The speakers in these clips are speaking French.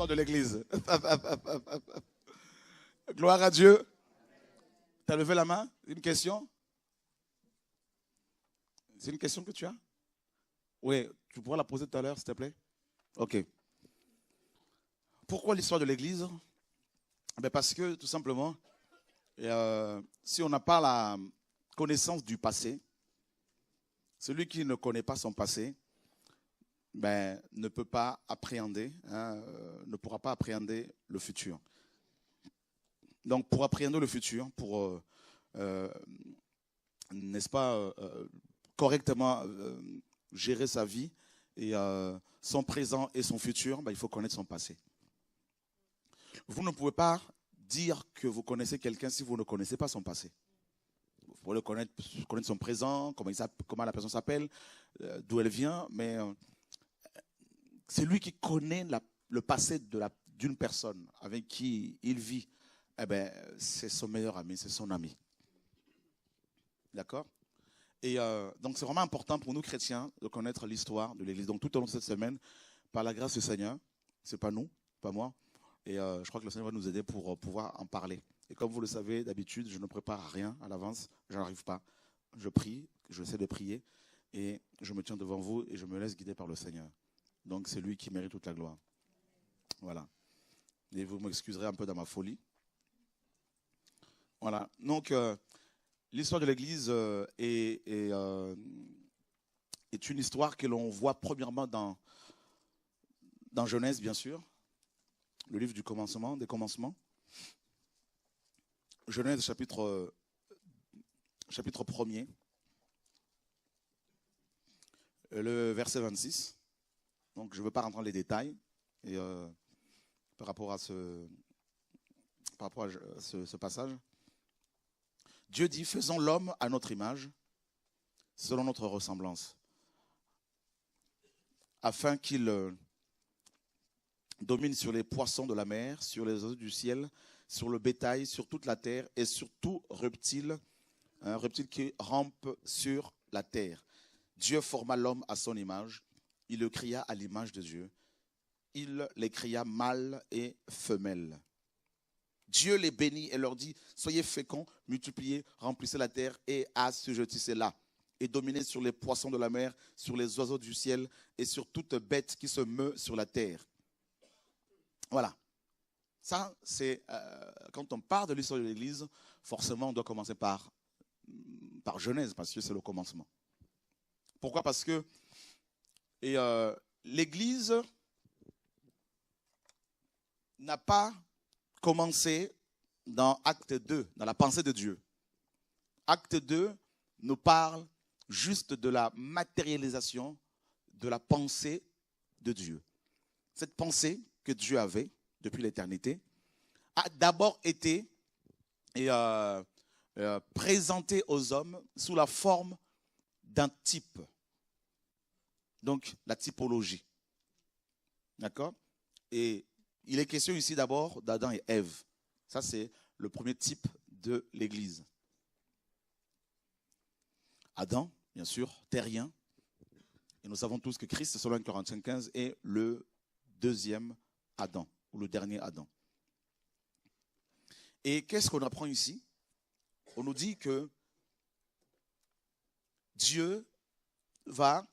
de l'église. Gloire à Dieu. Tu as levé la main? Une question? C'est une question que tu as? Oui, tu pourras la poser tout à l'heure, s'il te plaît? Ok. Pourquoi l'histoire de l'église? Parce que, tout simplement, si on n'a pas la connaissance du passé, celui qui ne connaît pas son passé, ne peut pas appréhender, ne pourra pas appréhender le futur. Donc, pour appréhender le futur, pour, n'est-ce pas, correctement gérer sa vie et son présent et son futur, il faut connaître son passé. Vous ne pouvez pas dire que vous connaissez quelqu'un si vous ne connaissez pas son passé. Vous pouvez connaître son présent, comment la personne s'appelle, d'où elle vient, mais c'est lui qui connaît le passé d'une personne avec qui il vit. C'est son meilleur ami, c'est son ami. D'accord? Et donc c'est vraiment important pour nous chrétiens de connaître l'histoire de l'Église. Donc tout au long de cette semaine, par la grâce du Seigneur, c'est pas nous, pas moi, et je crois que le Seigneur va nous aider pour pouvoir en parler. Et comme vous le savez, d'habitude, je ne prépare rien à l'avance, je n'arrive pas. Je prie, j'essaie de prier, et je me tiens devant vous et je me laisse guider par le Seigneur. Donc c'est lui qui mérite toute la gloire. Voilà. Et vous m'excuserez un peu dans ma folie. Voilà. Donc l'histoire de l'Église est une histoire que l'on voit premièrement dans Genèse, bien sûr, le livre des commencements. Genèse chapitre 1er, le verset 26. Donc je ne veux pas rentrer dans les détails et, par rapport à ce passage. Dieu dit, faisons l'homme à notre image, selon notre ressemblance, afin qu'il domine sur les poissons de la mer, sur les oiseaux du ciel, sur le bétail, sur toute la terre et sur tout reptile, un reptile qui rampe sur la terre. Dieu forma l'homme à son image, il le créa à l'image de Dieu. Il les créa mâle et femelle. Dieu les bénit et leur dit, soyez féconds, multipliez, remplissez la terre et assujettissez-la. Et dominez sur les poissons de la mer, sur les oiseaux du ciel et sur toute bête qui se meut sur la terre. Voilà. Ça, c'est quand on parle de l'histoire de l'Église, forcément on doit commencer par Genèse, parce que c'est le commencement. Pourquoi? Parce que l'Église n'a pas commencé dans Acte 2, dans la pensée de Dieu. Acte 2 nous parle juste de la matérialisation de la pensée de Dieu. Cette pensée que Dieu avait depuis l'éternité a d'abord été présentée aux hommes sous la forme d'un type. Donc, la typologie. D'accord? Et il est question ici d'abord d'Adam et Ève. Ça, c'est le premier type de l'Église. Adam, bien sûr, terrien. Et nous savons tous que Christ, selon 1 Corinthiens 15, est le deuxième Adam, ou le dernier Adam. Et qu'est-ce qu'on apprend ici? On nous dit que Dieu va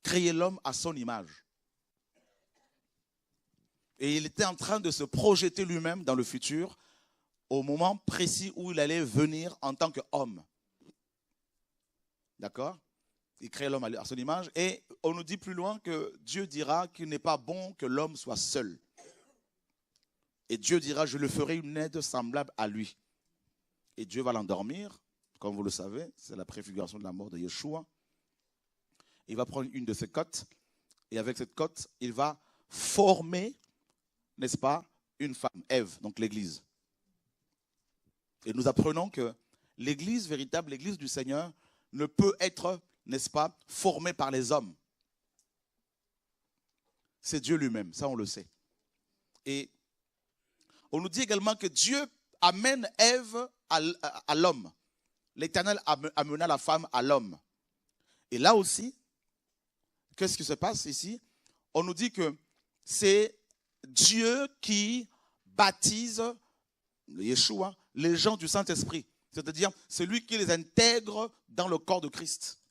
créer l'homme à son image. Et il était en train de se projeter lui-même dans le futur au moment précis où il allait venir en tant qu'homme. D'accord? Il crée l'homme à son image et on nous dit plus loin que Dieu dira qu'il n'est pas bon que l'homme soit seul. Et Dieu dira, je le ferai une aide semblable à lui. Et Dieu va l'endormir, comme vous le savez, c'est la préfiguration de la mort de Yeshua. Il va prendre une de ses côtes et avec cette côte, il va former, n'est-ce pas, une femme, Ève, donc l'Église. Et nous apprenons que l'Église véritable, l'Église du Seigneur, ne peut être, n'est-ce pas, formée par les hommes. C'est Dieu lui-même, ça on le sait. Et on nous dit également que Dieu amène Ève à l'homme. L'Éternel amena la femme à l'homme. Et là aussi, qu'est-ce qui se passe ici? On nous dit que c'est Dieu qui baptise, Yeshua, les gens du Saint-Esprit. C'est-à-dire, c'est lui qui les intègre dans le corps de Christ.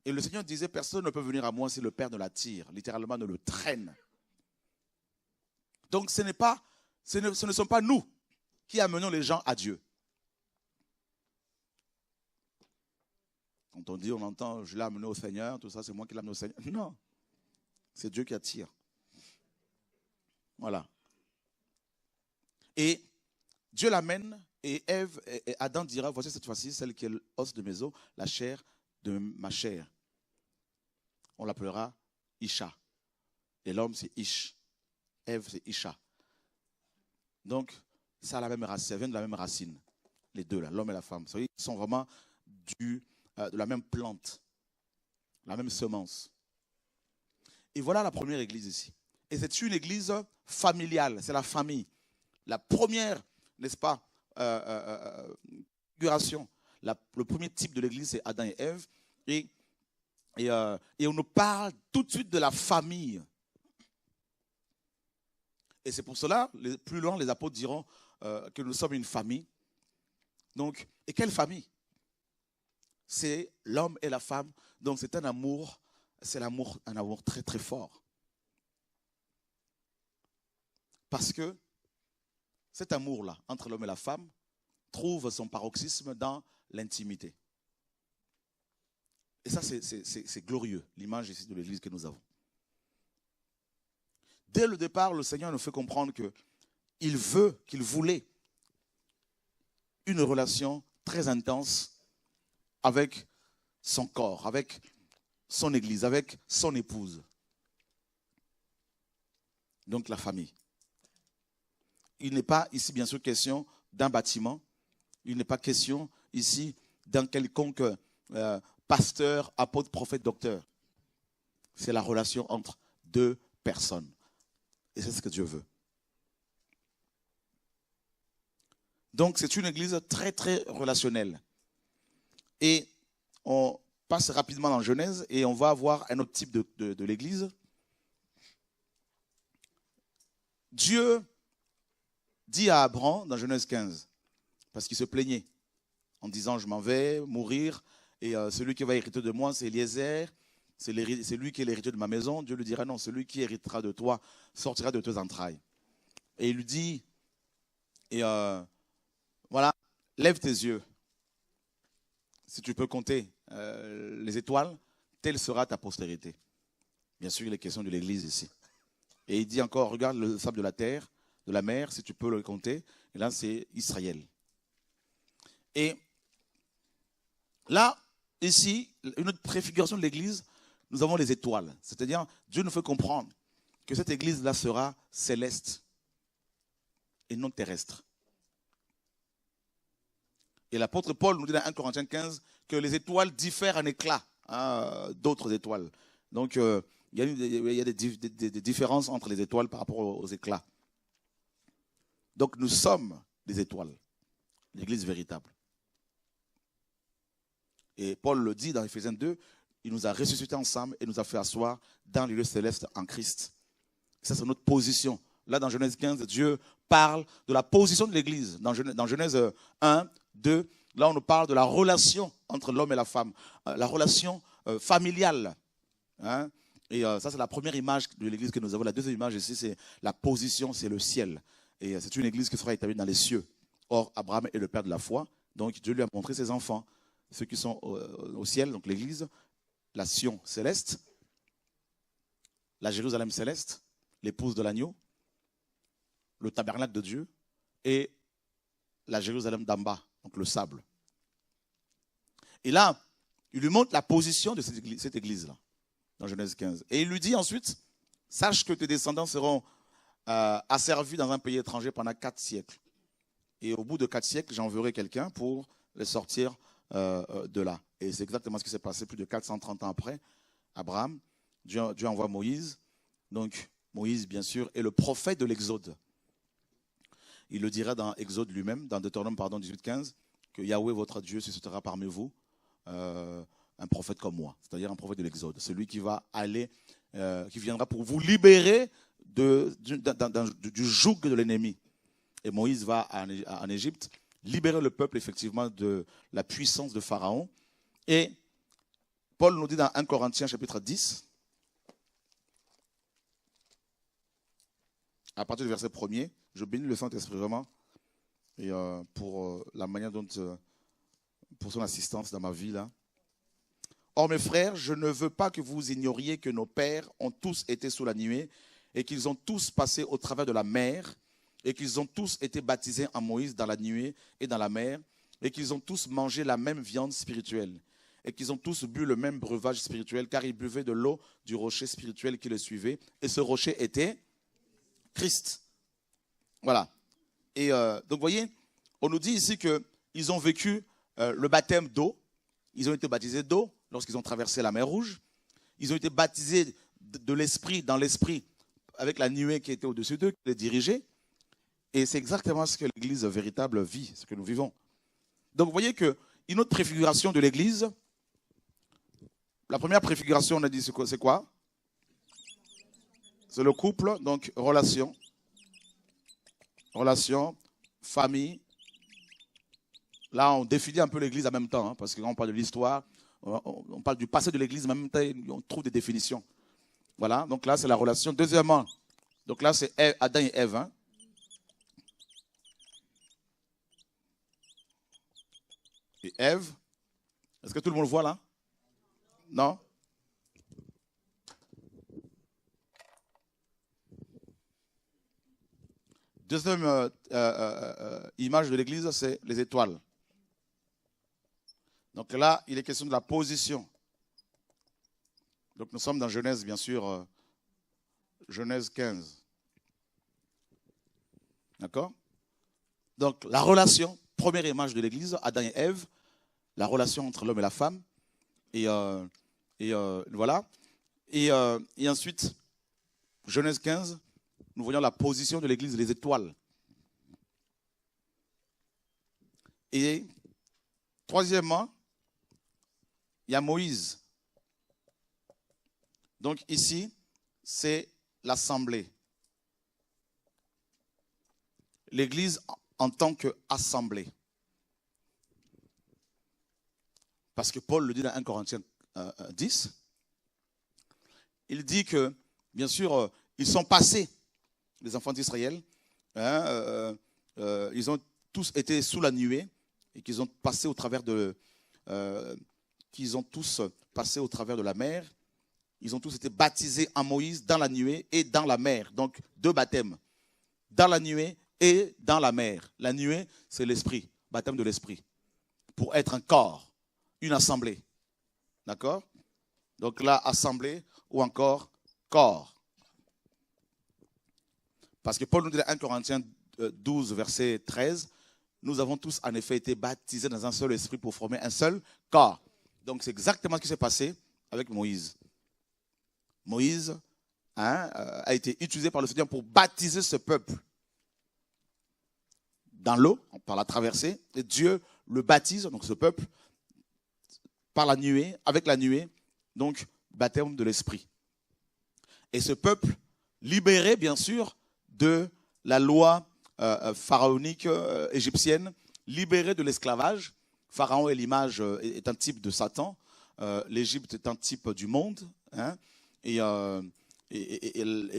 Et le Seigneur disait, personne ne peut venir à moi si le Père ne l'attire, littéralement ne le traîne. Donc ce ne sont pas nous qui amenons les gens à Dieu. Quand on dit, on entend, je l'ai amené au Seigneur, tout ça, c'est moi qui l'ai amené au Seigneur. Non, c'est Dieu qui attire. Voilà. Et Dieu l'amène et Ève et Adam dira, voici cette fois-ci celle qui est l'os de mes os, la chair de ma chair. On l'appellera Isha. Et l'homme c'est Ish. Ève c'est Isha. Donc, ça a la même racine, ça vient de la même racine. Les deux là, l'homme et la femme. Vous voyez, ils sont vraiment de la même plante, la même semence. Et voilà la première église ici. Et c'est une église familiale, c'est la famille. La première, n'est-ce pas, figuration. Le premier type de l'église, c'est Adam et Ève. Et on nous parle tout de suite de la famille. Et c'est pour cela, plus loin, les apôtres diront que nous sommes une famille. Donc, et quelle famille? C'est l'homme et la femme. Donc c'est un amour, un amour très très fort. Parce que cet amour-là, entre l'homme et la femme, trouve son paroxysme dans l'intimité. Et ça, c'est glorieux, l'image ici de l'église que nous avons. Dès le départ, le Seigneur nous fait comprendre qu'il voulait une relation très intense avec son corps, avec son église, avec son épouse. Donc la famille. Il n'est pas ici bien sûr question d'un bâtiment. Il n'est pas question ici d'un quelconque pasteur, apôtre, prophète, docteur. C'est la relation entre deux personnes. Et c'est ce que Dieu veut. Donc c'est une église très très relationnelle. Et on passe rapidement dans Genèse et on va voir un autre type de l'église. Dieu dit à Abraham dans Genèse 15, parce qu'il se plaignait en disant je m'en vais mourir et celui qui va hériter de moi c'est Eliezer, c'est lui qui est l'héritier de ma maison. Dieu lui dira non, celui qui héritera de toi sortira de tes entrailles. Et il lui dit, voilà, lève tes yeux. Si tu peux compter les étoiles, telle sera ta postérité. Bien sûr, il est question de l'église ici. Et il dit encore, regarde le sable de la terre, de la mer, si tu peux le compter. Et là, c'est Israël. Et là, ici, une autre préfiguration de l'église, nous avons les étoiles. C'est-à-dire, Dieu nous fait comprendre que cette église-là sera céleste et non terrestre. Et l'apôtre Paul nous dit dans 1 Corinthiens 15 que les étoiles diffèrent en éclat d'autres étoiles. Donc, il y a des différences entre les étoiles par rapport aux éclats. Donc, nous sommes des étoiles, l'église véritable. Et Paul le dit dans Éphésiens 2, il nous a ressuscités ensemble et nous a fait asseoir dans les lieux célestes en Christ. Ça, c'est notre position. Là, dans Genèse 15, Dieu parle de la position de l'église. Dans Genèse 1, 2, là, on nous parle de la relation entre l'homme et la femme, la relation familiale. Hein? Et ça, c'est la première image de l'église que nous avons. La deuxième image ici, c'est la position, c'est le ciel. Et c'est une église qui sera établie dans les cieux. Or, Abraham est le père de la foi. Donc, Dieu lui a montré ses enfants, ceux qui sont au ciel, donc l'église, la Sion céleste, la Jérusalem céleste, l'épouse de l'agneau, le tabernacle de Dieu et la Jérusalem d'en bas, donc le sable. Et là, il lui montre la position de cette église-là, dans Genèse 15. Et il lui dit ensuite, sache que tes descendants seront asservis dans un pays étranger pendant 4 siècles. Et au bout de 4 siècles, j'enverrai quelqu'un pour les sortir de là. Et c'est exactement ce qui s'est passé plus de 430 ans après. Abraham, Dieu envoie Moïse. Donc Moïse, bien sûr, est le prophète de l'Exode. Il le dira dans Exode lui-même, dans Deutéronome 18-15, que Yahweh, votre Dieu, suscitera parmi vous un prophète comme moi, c'est-à-dire un prophète de l'Exode. Celui qui va aller, qui viendra pour vous libérer du joug de l'ennemi. Et Moïse va en Égypte libérer le peuple effectivement de la puissance de Pharaon. Et Paul nous dit dans 1 Corinthiens chapitre 10, à partir du verset 1er, je bénis le Saint-Esprit vraiment et pour la manière dont, pour son assistance dans ma vie là. Or mes frères, je ne veux pas que vous ignoriez que nos pères ont tous été sous la nuée et qu'ils ont tous passé au travers de la mer et qu'ils ont tous été baptisés en Moïse dans la nuée et dans la mer et qu'ils ont tous mangé la même viande spirituelle et qu'ils ont tous bu le même breuvage spirituel car ils buvaient de l'eau du rocher spirituel qui le suivait et ce rocher était Christ. Voilà. Et donc vous voyez, on nous dit ici qu'ils ont vécu le baptême d'eau. Ils ont été baptisés d'eau lorsqu'ils ont traversé la mer Rouge. Ils ont été baptisés de l'esprit, dans l'esprit, avec la nuée qui était au-dessus d'eux, qui les dirigeait. Et c'est exactement ce que l'Église véritable vit, ce que nous vivons. Donc vous voyez qu'une autre préfiguration de l'Église, la première préfiguration, on a dit c'est quoi? C'est le couple, donc relation, famille. Là, on définit un peu l'Église en même temps, hein, parce que quand on parle de l'histoire, on parle du passé de l'Église, en même temps, on trouve des définitions. Voilà, donc là, c'est la relation. Deuxièmement, donc là, c'est Adam et Ève. Hein. Et Ève, est-ce que tout le monde le voit là? Non? Deuxième image de l'Église, c'est les étoiles. Donc là, il est question de la position. Donc nous sommes dans Genèse, bien sûr, Genèse 15. D'accord? Donc la relation, première image de l'Église, Adam et Ève, la relation entre l'homme et la femme. Et voilà. Et ensuite, Genèse 15, nous voyons la position de l'Église, les étoiles. Et troisièmement, il y a Moïse. Donc ici, c'est l'assemblée. L'Église en tant qu'assemblée. Parce que Paul le dit dans 1 Corinthiens 10. Il dit que, bien sûr, ils sont passés, les enfants d'Israël. Hein, ils ont tous été sous la nuée et qu'ils ont passé au travers de... qu'ils ont tous passé au travers de la mer. Ils ont tous été baptisés en Moïse dans la nuée et dans la mer. Donc, deux baptêmes. Dans la nuée et dans la mer. La nuée, c'est l'esprit, baptême de l'esprit. Pour être un corps, une assemblée. D'accord? Donc là, assemblée ou encore corps. Parce que Paul nous dit dans 1 Corinthiens 12, verset 13, nous avons tous en effet été baptisés dans un seul esprit pour former un seul corps. Donc c'est exactement ce qui s'est passé avec Moïse. Moïse a été utilisé par le Seigneur pour baptiser ce peuple dans l'eau, par la traversée. Et Dieu le baptise, donc ce peuple, par la nuée, avec la nuée, donc baptême de l'esprit. Et ce peuple, libéré bien sûr de la loi pharaonique égyptienne, libéré de l'esclavage. Pharaon est l'image, est un type de Satan. L'Égypte est un type du monde. Hein, et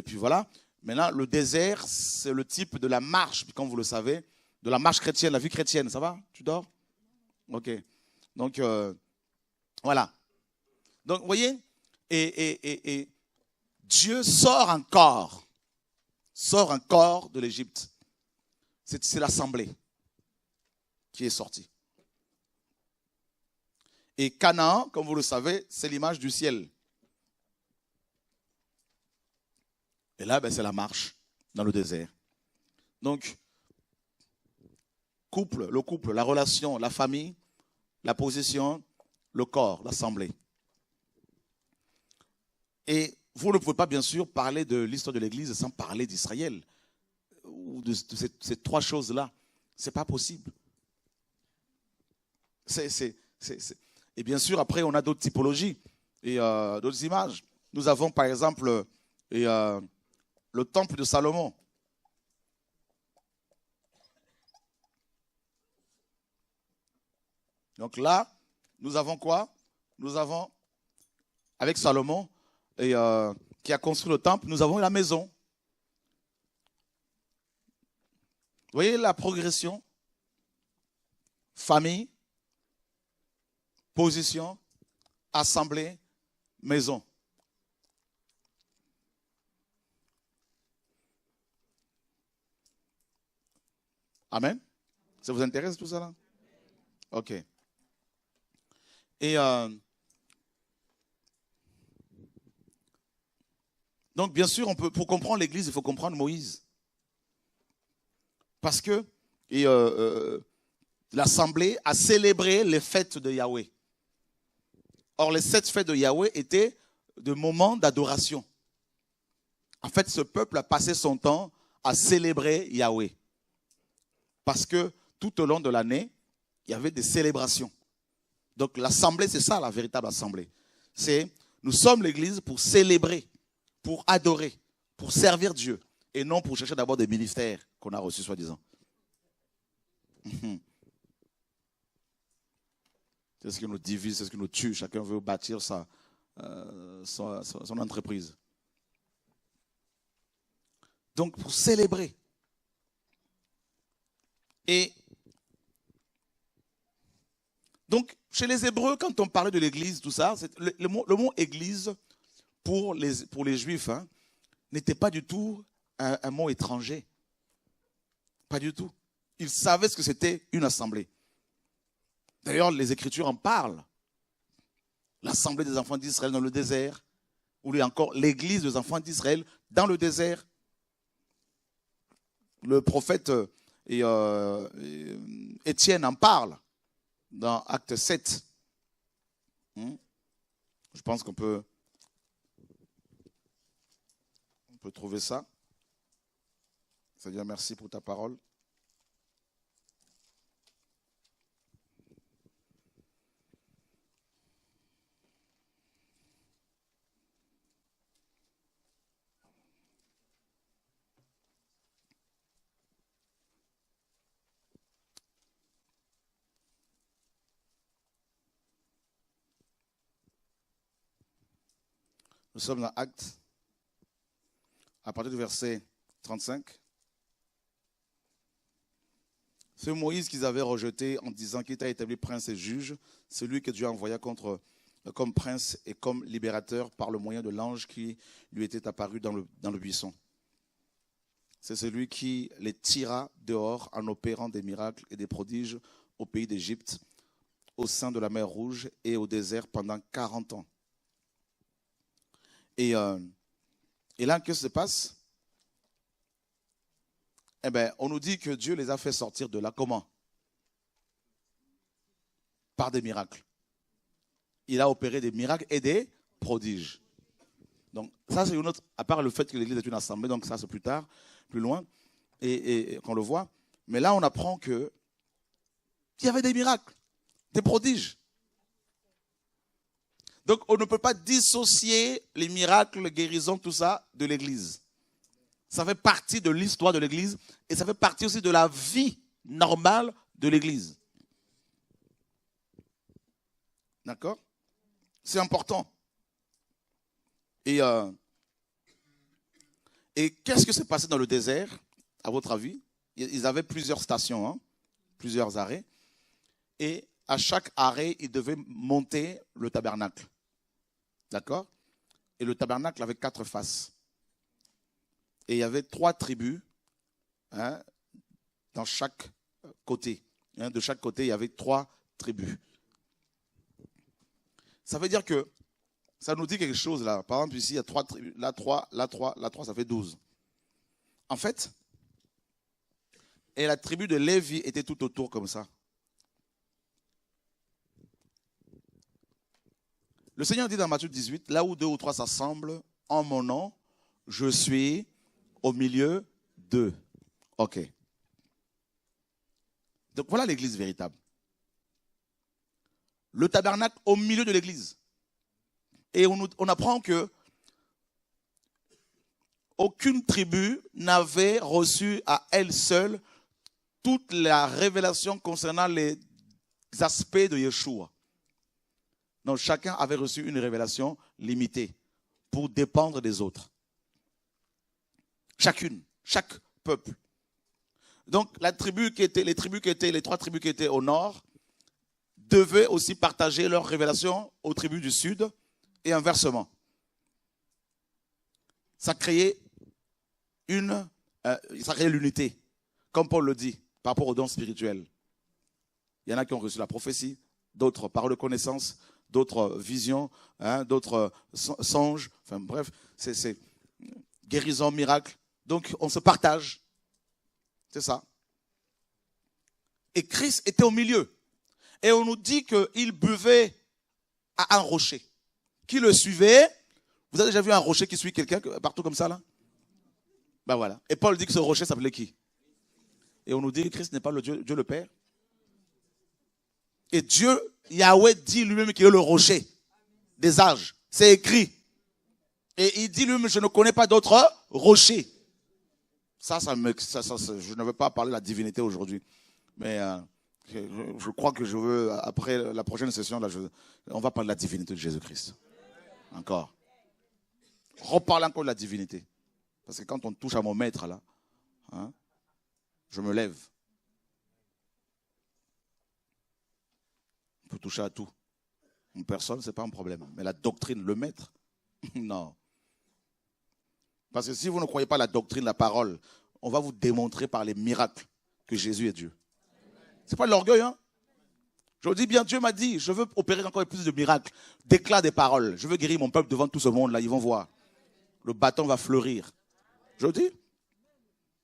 puis voilà. Maintenant, le désert, c'est le type de la marche, comme vous le savez, de la marche chrétienne, la vie chrétienne. Ça va? Tu dors? Ok. Donc, voilà. Donc, vous voyez, et Dieu sort un corps de l'Égypte. C'est l'assemblée qui est sortie. Et Canaan, comme vous le savez, c'est l'image du ciel. Et là, c'est la marche dans le désert. Donc, le couple, la relation, la famille, la position, le corps, l'assemblée. Et vous ne pouvez pas, bien sûr, parler de l'histoire de l'Église sans parler d'Israël, ou de ces trois choses-là. Ce n'est pas possible. Et bien sûr, après, on a d'autres typologies et d'autres images. Nous avons, par exemple, le temple de Salomon. Donc là, nous avons quoi? Nous avons, avec Salomon, qui a construit le temple, nous avons la maison. Vous voyez la progression? Famille, position, assemblée, maison. Amen. Ça vous intéresse tout ça là? Ok. Et donc bien sûr, pour comprendre l'Église, il faut comprendre Moïse. Parce que l'Assemblée a célébré les fêtes de Yahweh. Or, les 7 fêtes de Yahweh étaient des moments d'adoration. En fait, ce peuple a passé son temps à célébrer Yahweh. Parce que tout au long de l'année, il y avait des célébrations. Donc l'assemblée, c'est ça la véritable assemblée. Nous sommes l'église pour célébrer, pour adorer, pour servir Dieu. Et non pour chercher d'abord des ministères qu'on a reçus soi-disant. C'est ce qui nous divise, c'est ce qui nous tue. Chacun veut bâtir son entreprise. Donc pour célébrer. Et donc, chez les Hébreux, quand on parlait de l'église, tout ça, le mot église pour les Juifs n'était pas du tout un mot étranger. Pas du tout. Ils savaient ce que c'était une assemblée. D'ailleurs, les Écritures en parlent. L'assemblée des enfants d'Israël dans le désert, ou encore l'église des enfants d'Israël dans le désert. Le prophète Étienne en parle dans Acte 7. Je pense qu'on peut trouver ça. Seigneur, merci pour ta parole. Nous sommes dans Actes, à partir du verset 35. Ce Moïse qu'ils avaient rejeté en disant qu'il t'a établi prince et juge, c'est lui que Dieu envoya comme prince et comme libérateur par le moyen de l'ange qui lui était apparu dans le buisson. C'est celui qui les tira dehors en opérant des miracles et des prodiges au pays d'Égypte, au sein de la mer Rouge et au désert pendant 40 ans. Et là, qu'est-ce qui se passe? Eh bien, on nous dit que Dieu les a fait sortir de là. Comment? Par des miracles. Il a opéré des miracles et des prodiges. Donc, ça, c'est une autre, à part le fait que l'église est une assemblée, donc ça, c'est plus tard, plus loin, et qu'on le voit. Mais là, on apprend qu'il y avait des miracles, des prodiges. Donc, on ne peut pas dissocier les miracles, les guérisons, tout ça, de l'église. Ça fait partie de l'histoire de l'église et ça fait partie aussi de la vie normale de l'église. D'accord? C'est important. Et qu'est-ce qui s'est passé dans le désert, à votre avis? Ils avaient plusieurs stations, plusieurs arrêts. Et à chaque arrêt, ils devaient monter le tabernacle. D'accord? Et le tabernacle avait 4 faces. Et il y avait 3 tribus dans chaque côté. De chaque côté, il y avait 3 tribus. Ça veut dire que ça nous dit quelque chose là. Par exemple, ici, il y a 3 tribus. Là, 3, là, 3, là, 3, ça fait 12. En fait, et la tribu de Lévi était tout autour comme ça. Le Seigneur dit dans Matthieu 18, là où 2 ou 3 s'assemblent en mon nom, je suis au milieu d'eux. Ok. Donc voilà l'église véritable. Le tabernacle au milieu de l'église. Et on apprend que aucune tribu n'avait reçu à elle seule toute la révélation concernant les aspects de Yeshua. Donc chacun avait reçu une révélation limitée pour dépendre des autres. Chacune, chaque peuple. Donc les trois tribus qui étaient au nord devaient aussi partager leur révélation aux tribus du sud et inversement. Ça créait l'unité, comme Paul le dit, par rapport aux dons spirituels. Il y en a qui ont reçu la prophétie, d'autres par de connaissance, d'autres visions, d'autres songes. Enfin bref, c'est guérison, miracle. Donc on se partage. C'est ça. Et Christ était au milieu. Et on nous dit qu'il buvait à un rocher. Qui le suivait? Vous avez déjà vu un rocher qui suit quelqu'un partout comme ça là? Ben voilà. Et Paul dit que ce rocher s'appelait qui? Et on nous dit que Christ n'est pas le Dieu le Père. Et Dieu, Yahweh dit lui-même qu'il est le rocher des âges. C'est écrit. Et il dit lui-même, je ne connais pas d'autres rochers. Je ne veux pas parler de la divinité aujourd'hui. Mais je crois que je veux, après la prochaine session, là, on va parler de la divinité de Jésus-Christ. Encore. Reparle encore de la divinité. Parce que quand on touche à mon maître, là, je me lève. On peut toucher à tout. Une personne, ce n'est pas un problème. Mais la doctrine, le maître, non. Parce que si vous ne croyez pas la doctrine, la parole, on va vous démontrer par les miracles que Jésus est Dieu. Ce n'est pas de l'orgueil, hein? Je vous dis bien, Dieu m'a dit, je veux opérer encore plus de miracles. Déclare des paroles. Je veux guérir mon peuple devant tout ce monde-là. Ils vont voir. Le bâton va fleurir. Je vous dis,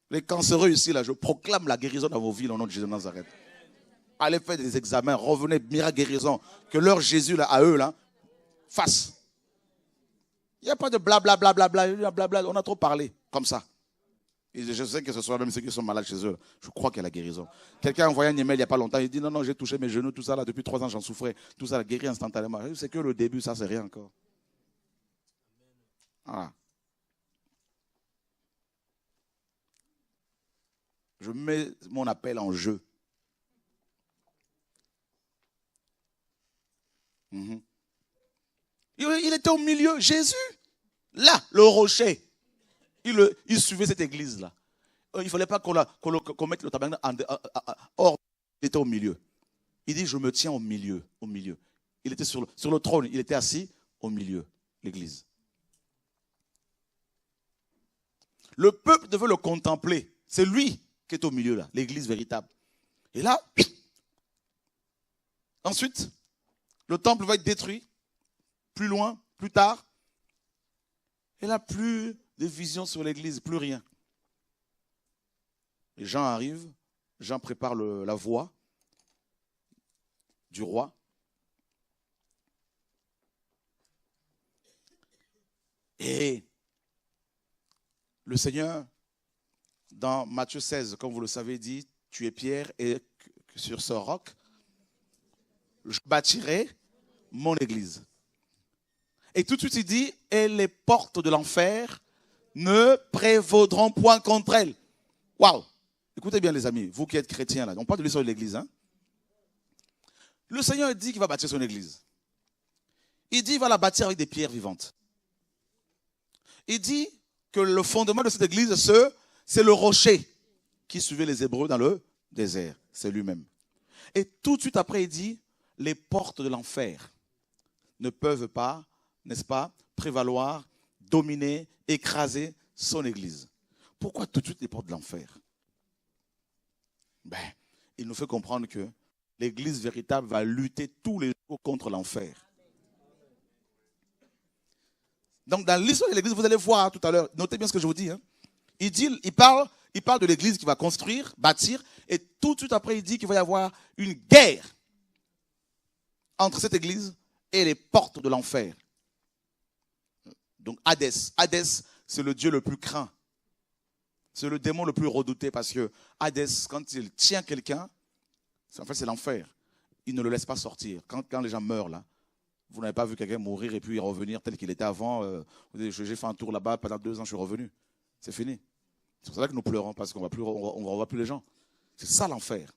les cancéreux ici, là, je proclame la guérison dans vos villes au nom de Jésus de Nazareth. Allez faire des examens, revenez, miracle guérison. Que leur Jésus, là, à eux, là, fasse. Il n'y a pas de blablabla, on a trop parlé, comme ça. Et je sais que ce soit même ceux qui sont malades chez eux. Je crois qu'il y a la guérison. Quelqu'un a envoyé un email il n'y a pas longtemps, il dit non, j'ai touché mes genoux, tout ça là, depuis 3 ans j'en souffrais. Tout ça, guéri instantanément. C'est que le début, ça c'est rien encore. Voilà. Je mets mon appel en jeu. Il était au milieu, Jésus, là, le rocher. Il suivait cette église-là. Il ne fallait pas qu'on mette le tabernacle hors, il était au milieu. Il dit, je me tiens au milieu. Il était sur le trône, il était assis au milieu, l'église. Le peuple devait le contempler. C'est lui qui est au milieu, là, l'église véritable. Et là, ensuite, le temple va être détruit. Plus loin, plus tard. Et là, plus de vision sur l'église, plus rien. Et Jean arrive, Jean prépare la voie du roi. Et le Seigneur, dans Matthieu 16, comme vous le savez, dit, tu es Pierre et sur ce roc, je bâtirai mon église. Et tout de suite, il dit, et les portes de l'enfer ne prévaudront point contre elle. Waouh! Écoutez bien, les amis, vous qui êtes chrétiens, là, on parle de l'histoire de l'église. Hein? Le Seigneur dit qu'il va bâtir son église. Il dit qu'il va la bâtir avec des pierres vivantes. Il dit que le fondement de cette église, c'est le rocher qui suivait les Hébreux dans le désert. C'est lui-même. Et tout de suite après, il dit, les portes de l'enfer ne peuvent pas, n'est-ce pas, prévaloir, dominer, écraser son église. Pourquoi tout de suite les portes de l'enfer? Il nous fait comprendre que l'église véritable va lutter tous les jours contre l'enfer. Donc dans l'histoire de l'église, vous allez voir tout à l'heure, notez bien ce que je vous dis. Hein. Il parle de l'église qui va construire, bâtir, et tout de suite après il dit qu'il va y avoir une guerre entre cette église et les portes de l'enfer. Donc Hadès, c'est le dieu le plus craint. C'est le démon le plus redouté parce que Hadès, quand il tient quelqu'un, en fait c'est l'enfer. Il ne le laisse pas sortir. Quand les gens meurent là, vous n'avez pas vu quelqu'un mourir et puis revenir tel qu'il était avant. J'ai fait un tour là-bas, pendant 2 ans je suis revenu. C'est fini. C'est pour ça que nous pleurons, parce qu'on ne voit plus les gens. C'est ça l'enfer.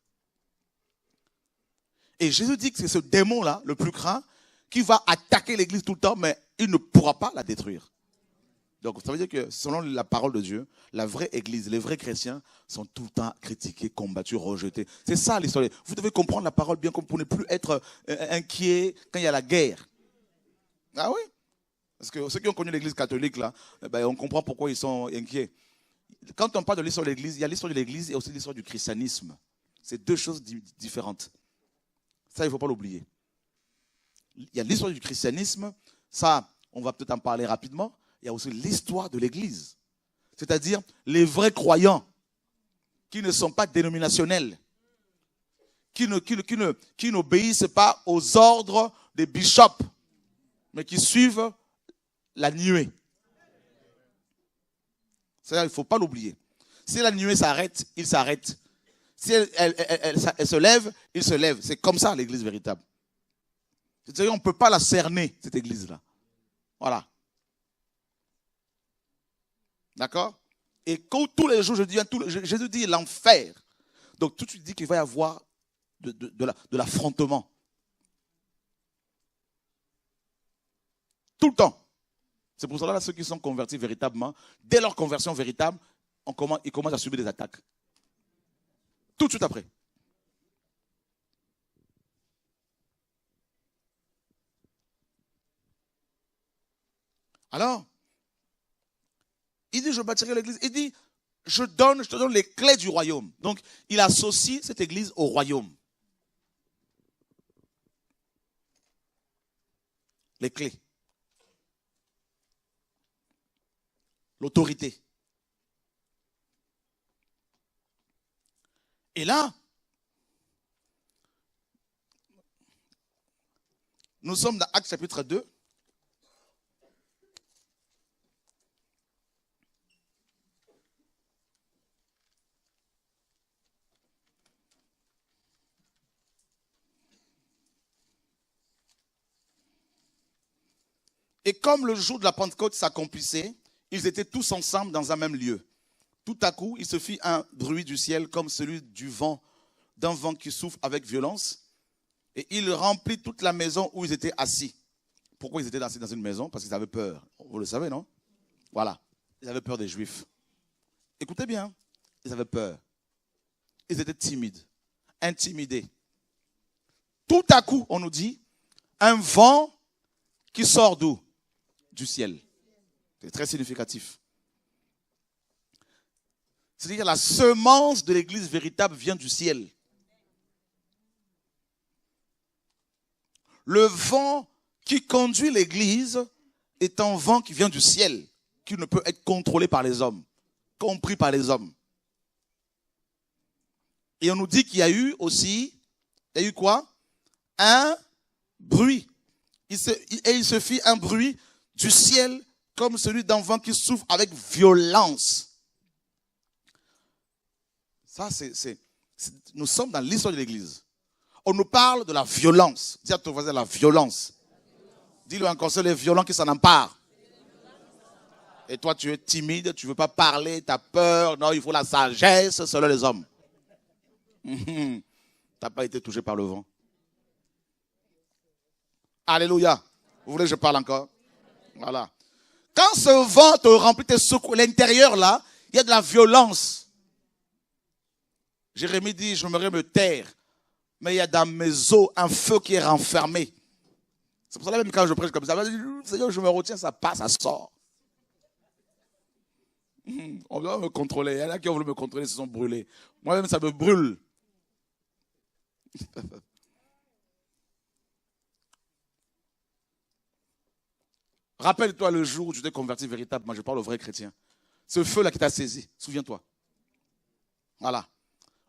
Et Jésus dit que c'est ce démon-là, le plus craint, qui va attaquer l'église tout le temps, mais il ne pourra pas la détruire. Donc ça veut dire que selon la parole de Dieu, la vraie église, les vrais chrétiens sont tout le temps critiqués, combattus, rejetés. C'est ça l'histoire. Vous devez comprendre la parole bien comme pour ne plus être inquiet quand il y a la guerre. Ah oui? Parce que ceux qui ont connu l'église catholique, là, on comprend pourquoi ils sont inquiets. Quand on parle de l'histoire de l'église, il y a l'histoire de l'église et aussi l'histoire du christianisme. C'est deux choses différentes. Ça, il ne faut pas l'oublier. Il y a l'histoire du christianisme, ça, on va peut-être en parler rapidement. Il y a aussi l'histoire de l'église. C'est-à-dire les vrais croyants qui ne sont pas dénominationnels, qui n'obéissent pas aux ordres des bishops, mais qui suivent la nuée. C'est-à-dire, il ne faut pas l'oublier. Si la nuée s'arrête, il s'arrête. Si elle se lève, il se lève. C'est comme ça l'église véritable. C'est-à-dire, on ne peut pas la cerner, cette église-là. Voilà. D'accord? Et tous les jours, Jésus dit l'enfer. Donc, tout de suite dit qu'il va y avoir de l'affrontement. Tout le temps. C'est pour cela que ceux qui sont convertis véritablement, dès leur conversion véritable, ils commencent à subir des attaques. Tout de suite après. Alors, il dit, je bâtirai l'église. Il dit, je te donne les clés du royaume. Donc, il associe cette église au royaume. Les clés. L'autorité. Et là, nous sommes dans Actes chapitre 2. Et comme le jour de la Pentecôte s'accomplissait, ils étaient tous ensemble dans un même lieu. Tout à coup, il se fit un bruit du ciel comme celui d'un vent qui souffle avec violence. Et il remplit toute la maison où ils étaient assis. Pourquoi ils étaient assis dans une maison? Parce qu'ils avaient peur. Vous le savez, non? Voilà. Ils avaient peur des Juifs. Écoutez bien. Ils avaient peur. Ils étaient timides, intimidés. Tout à coup, on nous dit, un vent qui sort d'où? Du ciel. C'est très significatif. C'est-à-dire que la semence de l'église véritable vient du ciel. Le vent qui conduit l'église est un vent qui vient du ciel, qui ne peut être contrôlé par les hommes, compris par les hommes. Et on nous dit qu'il y a eu aussi, il y a eu quoi? Un bruit. Il se fit un bruit du ciel comme celui d'un vent qui souffle avec violence. Ça, nous sommes dans l'histoire de l'église. On nous parle de la violence. Dis à ton voisin la violence. Dis-le encore, c'est les violents qui s'en emparent. Et toi, tu es timide, tu ne veux pas parler, tu as peur. Non, il faut la sagesse selon les hommes. Tu n'as pas été touché par le vent. Alléluia. Vous voulez que je parle encore? Voilà. Quand ce vent te remplit tes secours, l'intérieur là, il y a de la violence. Jérémie dit, j'aimerais me taire, mais il y a dans mes os un feu qui est renfermé. C'est pour ça même quand je prêche comme ça, Seigneur, je me retiens, ça passe, ça sort. On doit me contrôler. Il y en a qui ont voulu me contrôler, ils se sont brûlés. Moi-même, ça me brûle. Rappelle-toi le jour où tu t'es converti véritablement. Je parle au vrai chrétien. Ce feu-là qui t'a saisi, souviens-toi. Voilà.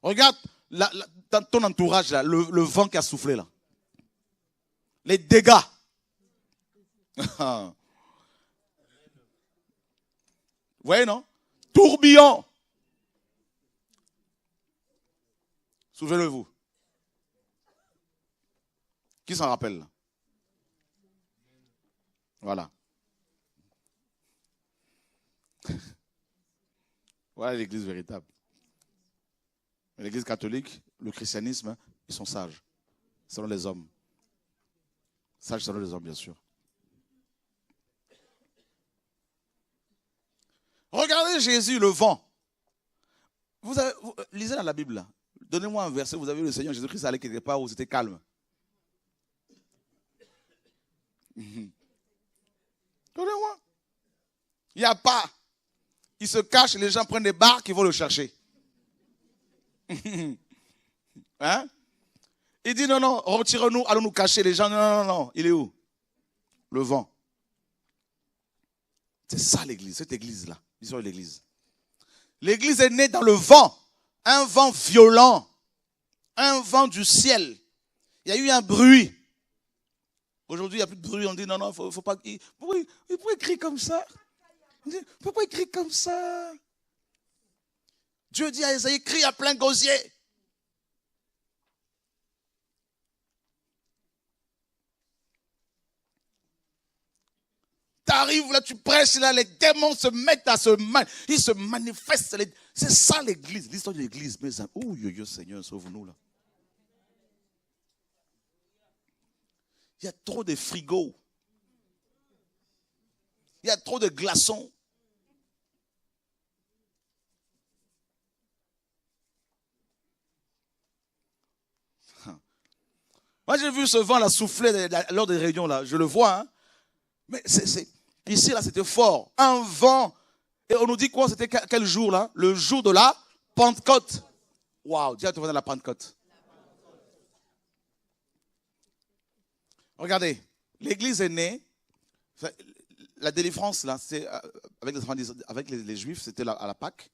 Regarde dans ton entourage, là, le vent qui a soufflé là. Les dégâts. Vous voyez, non? Tourbillon. Souvenez-vous. Qui s'en rappelle là? Voilà. Voilà l'église véritable. L'église catholique, le christianisme, ils sont sages, selon les hommes. Sages selon les hommes, bien sûr. Regardez Jésus, le vent. Lisez dans la Bible, là. Donnez-moi un verset, vous avez vu le Seigneur Jésus-Christ aller quelque part où c'était calme. Donnez-moi. Il n'y a pas. Il se cache, les gens prennent des barques, ils vont le chercher. Hein? Il dit non, retirez-nous, allons nous cacher. Les gens, non, il est où? Le vent. C'est ça l'église, cette église-là. L'histoire de l'église. L'église est née dans le vent. Un vent violent. Un vent du ciel. Il y a eu un bruit. Aujourd'hui, il n'y a plus de bruit. On dit non, faut pas. Pourquoi écrire comme ça? Pourquoi écrire comme ça? Dieu dit à Esaïe, crie à plein gosier. Tu arrives là, tu prêches là, les démons se mettent à ils se manifestent. C'est ça l'église, l'histoire de l'église. Mais oh, Seigneur, sauve-nous là. Il y a trop de frigos. Il y a trop de glaçons. Moi, j'ai vu ce vent là souffler lors des réunions là. Je le vois. Hein. Mais ici là, c'était fort. Un vent. Et on nous dit quoi? C'était quel jour là? Le jour de la Pentecôte. Waouh, dis à ton voisin la Pentecôte. Regardez, l'église est née. La délivrance, là, c'est avec les Juifs, c'était à la Pâque.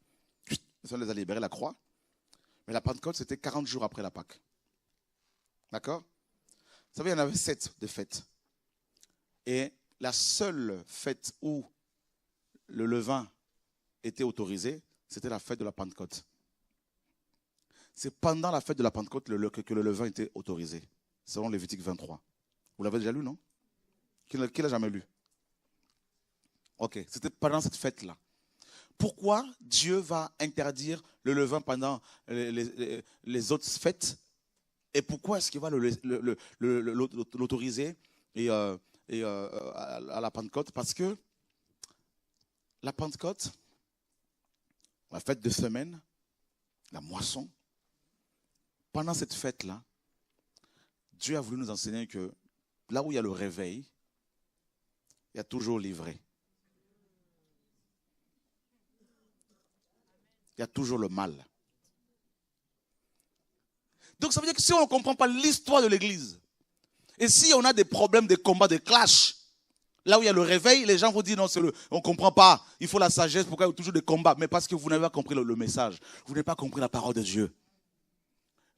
On les a libérés, la croix. Mais la Pentecôte, c'était 40 jours après la Pâque. D'accord? Vous savez, il y en avait 7 de fêtes. Et la seule fête où le levain était autorisé, c'était la fête de la Pentecôte. C'est pendant la fête de la Pentecôte que le levain était autorisé, selon Lévitique 23. Vous l'avez déjà lu, non? Qui l'a jamais lu? Ok, c'était pendant cette fête-là. Pourquoi Dieu va interdire le levain pendant les autres fêtes? Et pourquoi est-ce qu'il va l'autoriser à la Pentecôte? Parce que la Pentecôte, la fête de semaine, la moisson, pendant cette fête-là, Dieu a voulu nous enseigner que là où il y a le réveil, il y a toujours l'ivraie. Il y a toujours le mal. Donc ça veut dire que si on ne comprend pas l'histoire de l'église, et si on a des problèmes, des combats, des clashs, là où il y a le réveil, les gens vont dire non, on ne comprend pas, il faut la sagesse, pourquoi il y a toujours des combats? Mais parce que vous n'avez pas compris le message, vous n'avez pas compris la parole de Dieu.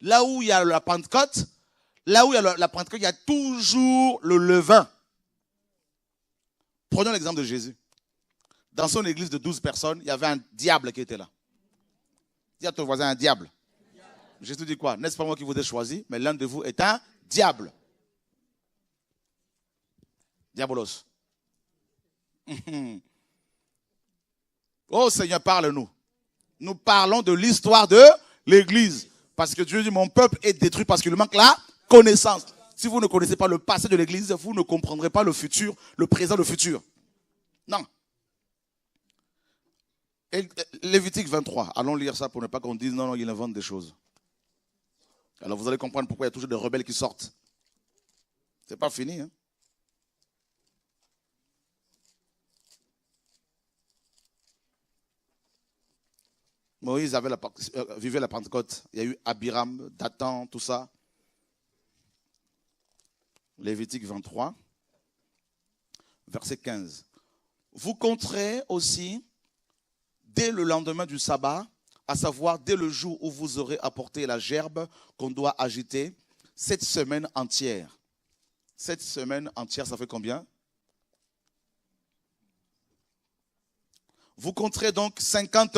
Là où il y a la Pentecôte, il y a toujours le levain. Prenons l'exemple de Jésus. Dans son église de 12 personnes, il y avait un diable qui était là. Dis à ton voisin un diable. Jésus dit quoi? N'est-ce pas moi qui vous ai choisi, mais l'un de vous est un diable. Diabolos. Oh Seigneur, parle-nous. Nous parlons de l'histoire de l'église. Parce que Dieu dit, mon peuple est détruit parce qu'il manque la connaissance. Si vous ne connaissez pas le passé de l'église, vous ne comprendrez pas le futur, le présent, le futur. Non. Et Lévitique 23, allons lire ça pour ne pas qu'on dise non, il invente des choses. Alors vous allez comprendre pourquoi il y a toujours des rebelles qui sortent. C'est pas fini. Hein? Moïse vivait la Pentecôte. Il y a eu Abiram, Dathan, tout ça. Lévitique 23, verset 15. Vous compterez aussi dès le lendemain du sabbat, à savoir dès le jour où vous aurez apporté la gerbe qu'on doit agiter, 7 semaines entières. 7 semaines entières, ça fait combien? Vous compterez donc 50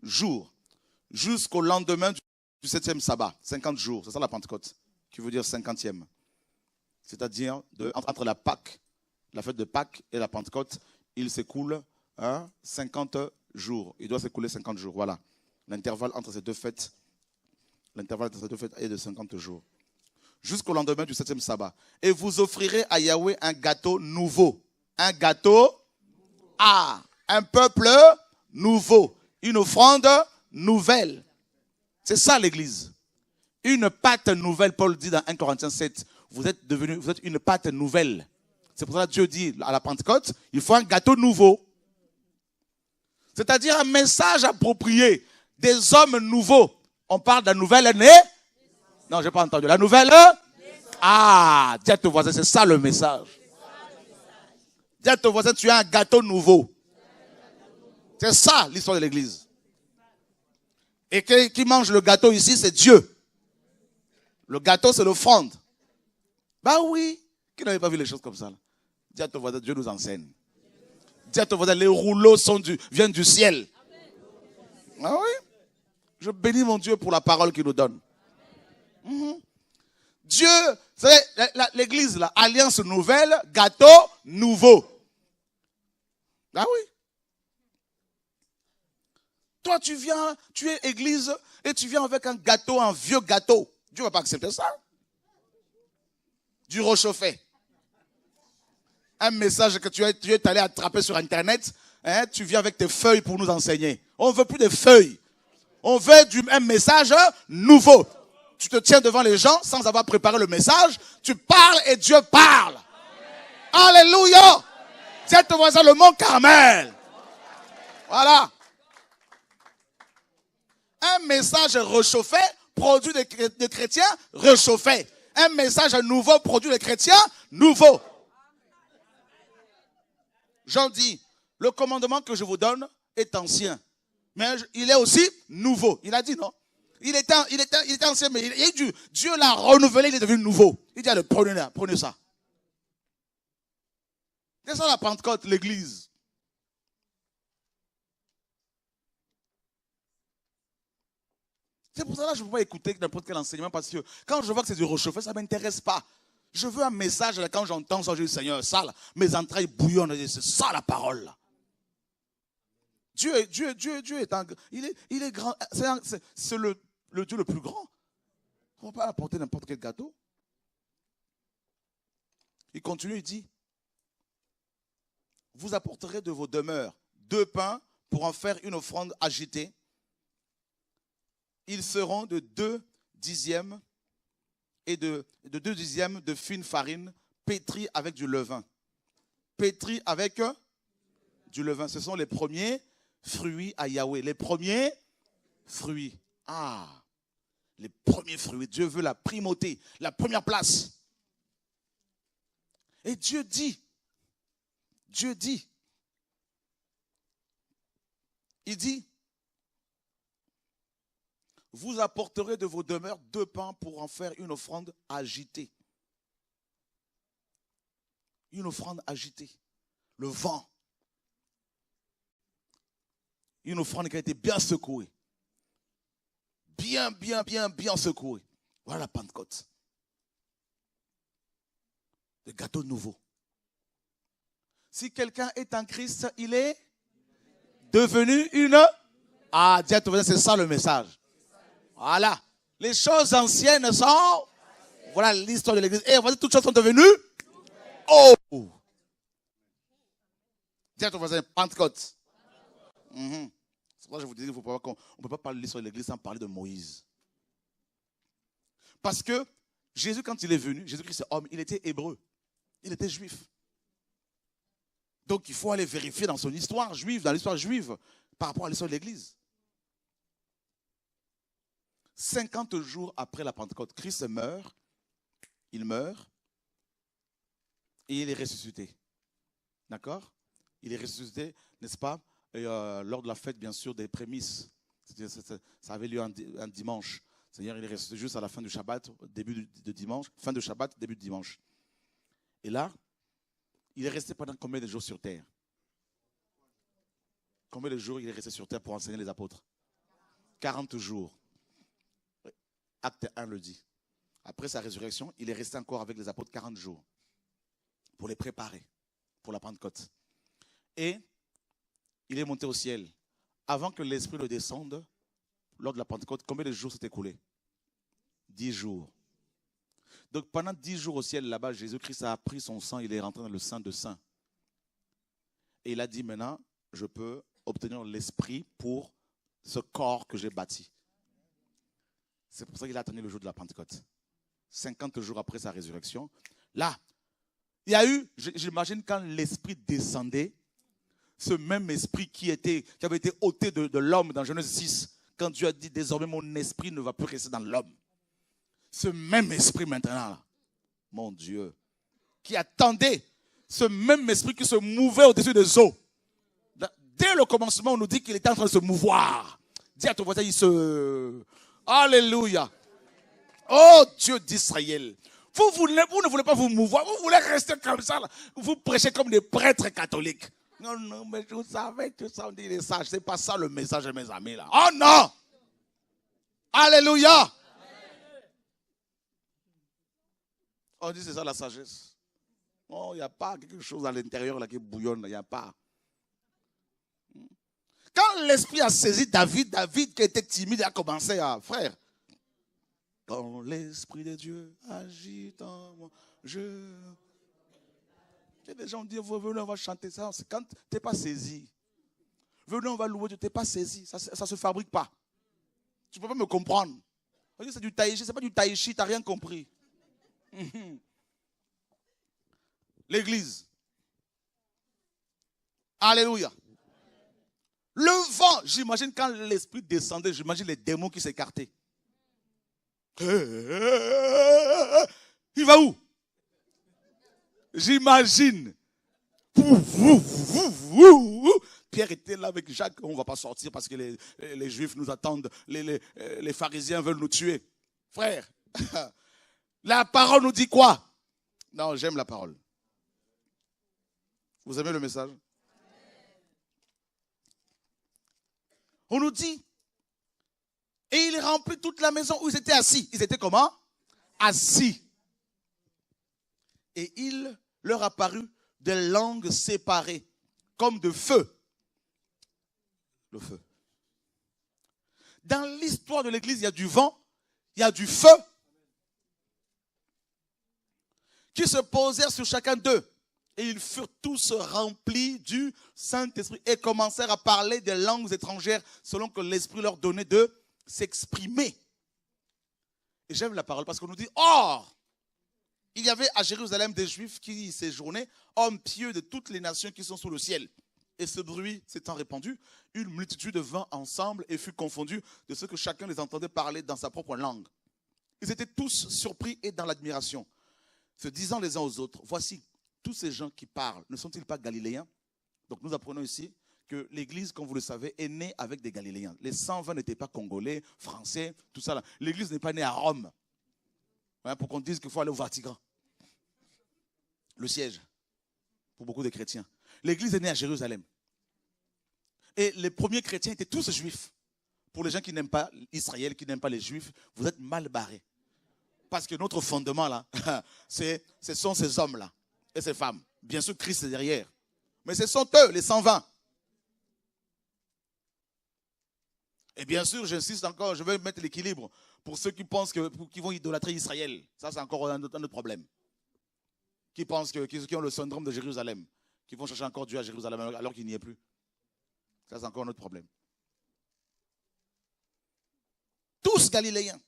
jours jusqu'au lendemain du 7e sabbat. 50 jours, c'est ça la Pentecôte, qui veut dire 50e. C'est-à-dire entre la Pâque, la fête de Pâques et la Pentecôte, il s'écoule 50 jours. Il doit s'écouler 50 jours. Voilà. L'intervalle entre ces deux fêtes est de 50 jours. Jusqu'au lendemain du 7e sabbat. Et vous offrirez à Yahweh un gâteau nouveau. Un gâteau un peuple nouveau. Une offrande nouvelle. C'est ça l'église. Une pâte nouvelle, Paul dit dans 1 Corinthiens 7. Vous êtes une pâte nouvelle. C'est pour ça que Dieu dit à la Pentecôte, il faut un gâteau nouveau. C'est-à-dire un message approprié des hommes nouveaux. On parle de la nouvelle année. Non, je n'ai pas entendu. La nouvelle. Dis à ton voisin, c'est ça le message. Dis à ton voisin, tu as un gâteau nouveau. C'est ça l'histoire de l'église. Et qui mange le gâteau ici, c'est Dieu. Le gâteau, c'est l'offrande. Bah oui. Qui n'avait pas vu les choses comme ça là? Dis à ton voisin, Dieu nous enseigne. Dis à ton voisin, les rouleaux viennent du ciel. Ah oui. Je bénis mon Dieu pour la parole qu'il nous donne. Dieu, vous savez, l'église, là, alliance nouvelle, gâteau nouveau. Ah oui. Toi, tu es église et tu viens avec un gâteau, un vieux gâteau. Dieu ne va pas accepter ça. Du réchauffé. Un message que tu es allé attraper sur Internet, hein, tu viens avec tes feuilles pour nous enseigner. On ne veut plus des feuilles. On veut un message nouveau. Tu te tiens devant les gens sans avoir préparé le message. Tu parles et Dieu parle. Amen. Alléluia. Dis à ton voisin le mont Carmel. Voilà. Un message réchauffé produit des chrétiens réchauffés. Un message nouveau produit des chrétiens nouveaux. Jean dit, le commandement que je vous donne est ancien. Mais il est aussi nouveau. Il a dit non. Il était ancien, mais Dieu l'a renouvelé, il est devenu nouveau. Il dit, allez, prenez ça. C'est ça la Pentecôte, l'église. C'est pour ça que je ne peux pas écouter n'importe quel enseignement, parce que quand je vois que c'est du réchauffé, ça ne m'intéresse pas. Je veux un message, là, quand j'entends ça, je dis, Seigneur, ça, là, mes entrailles bouillonnent, c'est ça la parole, là. Dieu est il est grand, c'est le Dieu le plus grand. On ne va pas apporter n'importe quel gâteau. Il continue, il dit, vous apporterez de vos demeures 2 pains pour en faire une offrande agitée. Ils seront de 2 dixièmes et de 2 dixièmes de fine farine pétrie avec du levain. Pétrie avec du levain. Ce sont les premiers fruits à Yahweh. Les premiers fruits. Les premiers fruits. Dieu veut la primauté, la première place. Et Dieu dit, il dit, vous apporterez de vos demeures 2 pains pour en faire une offrande agitée. Une offrande agitée. Le vent. Une offrande qui a été bien secouée. Bien secouée. Voilà la Pentecôte. Le gâteau nouveau. Si quelqu'un est en Christ, il est devenu une... dis à ton voisin, c'est ça le message. Voilà. Les choses anciennes sont... Voilà l'histoire de l'église. Et voici, toutes choses sont devenues... Dis à ton voisin, Pentecôte. C'est pour ça que je vous dis, on ne peut pas parler de l'histoire de l'église sans parler de Moïse. Parce que Jésus, quand il est venu, Jésus-Christ est homme, il était hébreu. Il était juif. Donc il faut aller vérifier dans son histoire juive, dans l'histoire juive, par rapport à l'histoire de l'église. 50 jours après la Pentecôte, Christ meurt, il meurt, et il est ressuscité. D'accord? Il est ressuscité, n'est-ce pas? Et, lors de la fête, bien sûr, des prémices. Ça avait lieu un dimanche. C'est-à-dire, il est ressuscité juste à la fin du Shabbat, début de dimanche, fin de Shabbat, début de dimanche. Et là, il est resté pendant combien de jours sur terre? Combien de jours il est resté sur terre pour enseigner les apôtres? 40 jours. Acte 1 le dit. Après sa résurrection, il est resté encore avec les apôtres 40 jours pour les préparer pour la Pentecôte. Et il est monté au ciel. avant que l'Esprit ne descende, lors de la Pentecôte, combien de jours s'est écoulé? 10 jours. Donc pendant 10 jours au ciel, là-bas, Jésus-Christ a pris son sang, il est rentré dans le Saint de Saints. Et il a dit maintenant, je peux obtenir l'Esprit pour ce corps que j'ai bâti. C'est pour ça qu'il a attendu le jour de la Pentecôte. 50 jours après sa résurrection. Là, il y a eu, j'imagine quand l'Esprit descendait, ce même Esprit qui avait été ôté de l'homme dans Genèse 6, quand Dieu a dit désormais mon esprit ne va plus rester dans l'homme. Ce même esprit maintenant, là, mon Dieu, qui attendait, ce même esprit qui se mouvait au-dessus des eaux. Dès le commencement, on nous dit qu'il était en train de se mouvoir. Dis à ton voisin, il se... Alléluia. Oh Dieu d'Israël. Vous ne voulez pas vous mouvoir, vous voulez rester comme ça. Là. Vous prêchez comme des prêtres catholiques. Non, non, mais vous savez tout ça, on dit les sages. C'est pas ça le message de mes amis là. Oh non. Alléluia. On dit c'est ça la sagesse. Non, il n'y a pas quelque chose à l'intérieur là qui bouillonne, il n'y a pas. Quand l'esprit a saisi David qui était timide a commencé à, frère, quand l'esprit de Dieu agit en moi, des gens disent, venez, on va chanter ça. C'est quand tu n'es pas saisi. Venez, on va louer Dieu, tu n'es pas saisi. Ça ne se fabrique pas. Tu ne peux pas me comprendre. C'est du taïchi, ce n'est pas du taïchi, tu n'as rien compris. L'église. Alléluia. Le vent, j'imagine quand l'esprit descendait, j'imagine les démons qui s'écartaient. Il va où? J'imagine. Pierre était là avec Jacques. On ne va pas sortir parce que les Juifs nous attendent. Les pharisiens veulent nous tuer. Frère, la parole nous dit quoi? Non, j'aime la parole. Vous aimez le message? On nous dit, et il remplit toute la maison où ils étaient assis. Ils étaient comment? Assis. Et il leur apparut des langues séparées, comme de feu. Le feu. Dans l'histoire de l'église, il y a du vent, il y a du feu, qui se posèrent sur chacun d'eux. Et ils furent tous remplis du Saint-Esprit et commencèrent à parler des langues étrangères selon que l'Esprit leur donnait de s'exprimer. Et j'aime la parole parce qu'on nous dit, or, il y avait à Jérusalem des Juifs qui y séjournaient, hommes pieux de toutes les nations qui sont sous le ciel. Et ce bruit s'étant répandu, une multitude vint ensemble et fut confondue de ce que chacun les entendait parler dans sa propre langue. Ils étaient tous surpris et dans l'admiration, se disant les uns aux autres, voici, tous ces gens qui parlent, ne sont-ils pas galiléens? Donc nous apprenons ici que l'église, comme vous le savez, est née avec des Galiléens. Les 120 n'étaient pas congolais, français, tout ça là. L'église n'est pas née à Rome. Pour qu'on dise qu'il faut aller au Vatican. Le siège, pour beaucoup de chrétiens. L'église est née à Jérusalem. Et les premiers chrétiens étaient tous juifs. Pour les gens qui n'aiment pas Israël, qui n'aiment pas les juifs, vous êtes mal barrés. Parce que notre fondement là, ce sont ces hommes-là. Et ces femmes. Bien sûr, Christ est derrière. Mais ce sont eux, les 120. Et bien sûr, j'insiste encore, je vais mettre l'équilibre pour ceux qui pensent qu'ils vont idolâtrer Israël. Ça, c'est encore un autre problème. Qui pensent qui ont le syndrome de Jérusalem, qui vont chercher encore Dieu à Jérusalem alors qu'il n'y est plus. Ça, c'est encore un autre problème. Tous galiléens.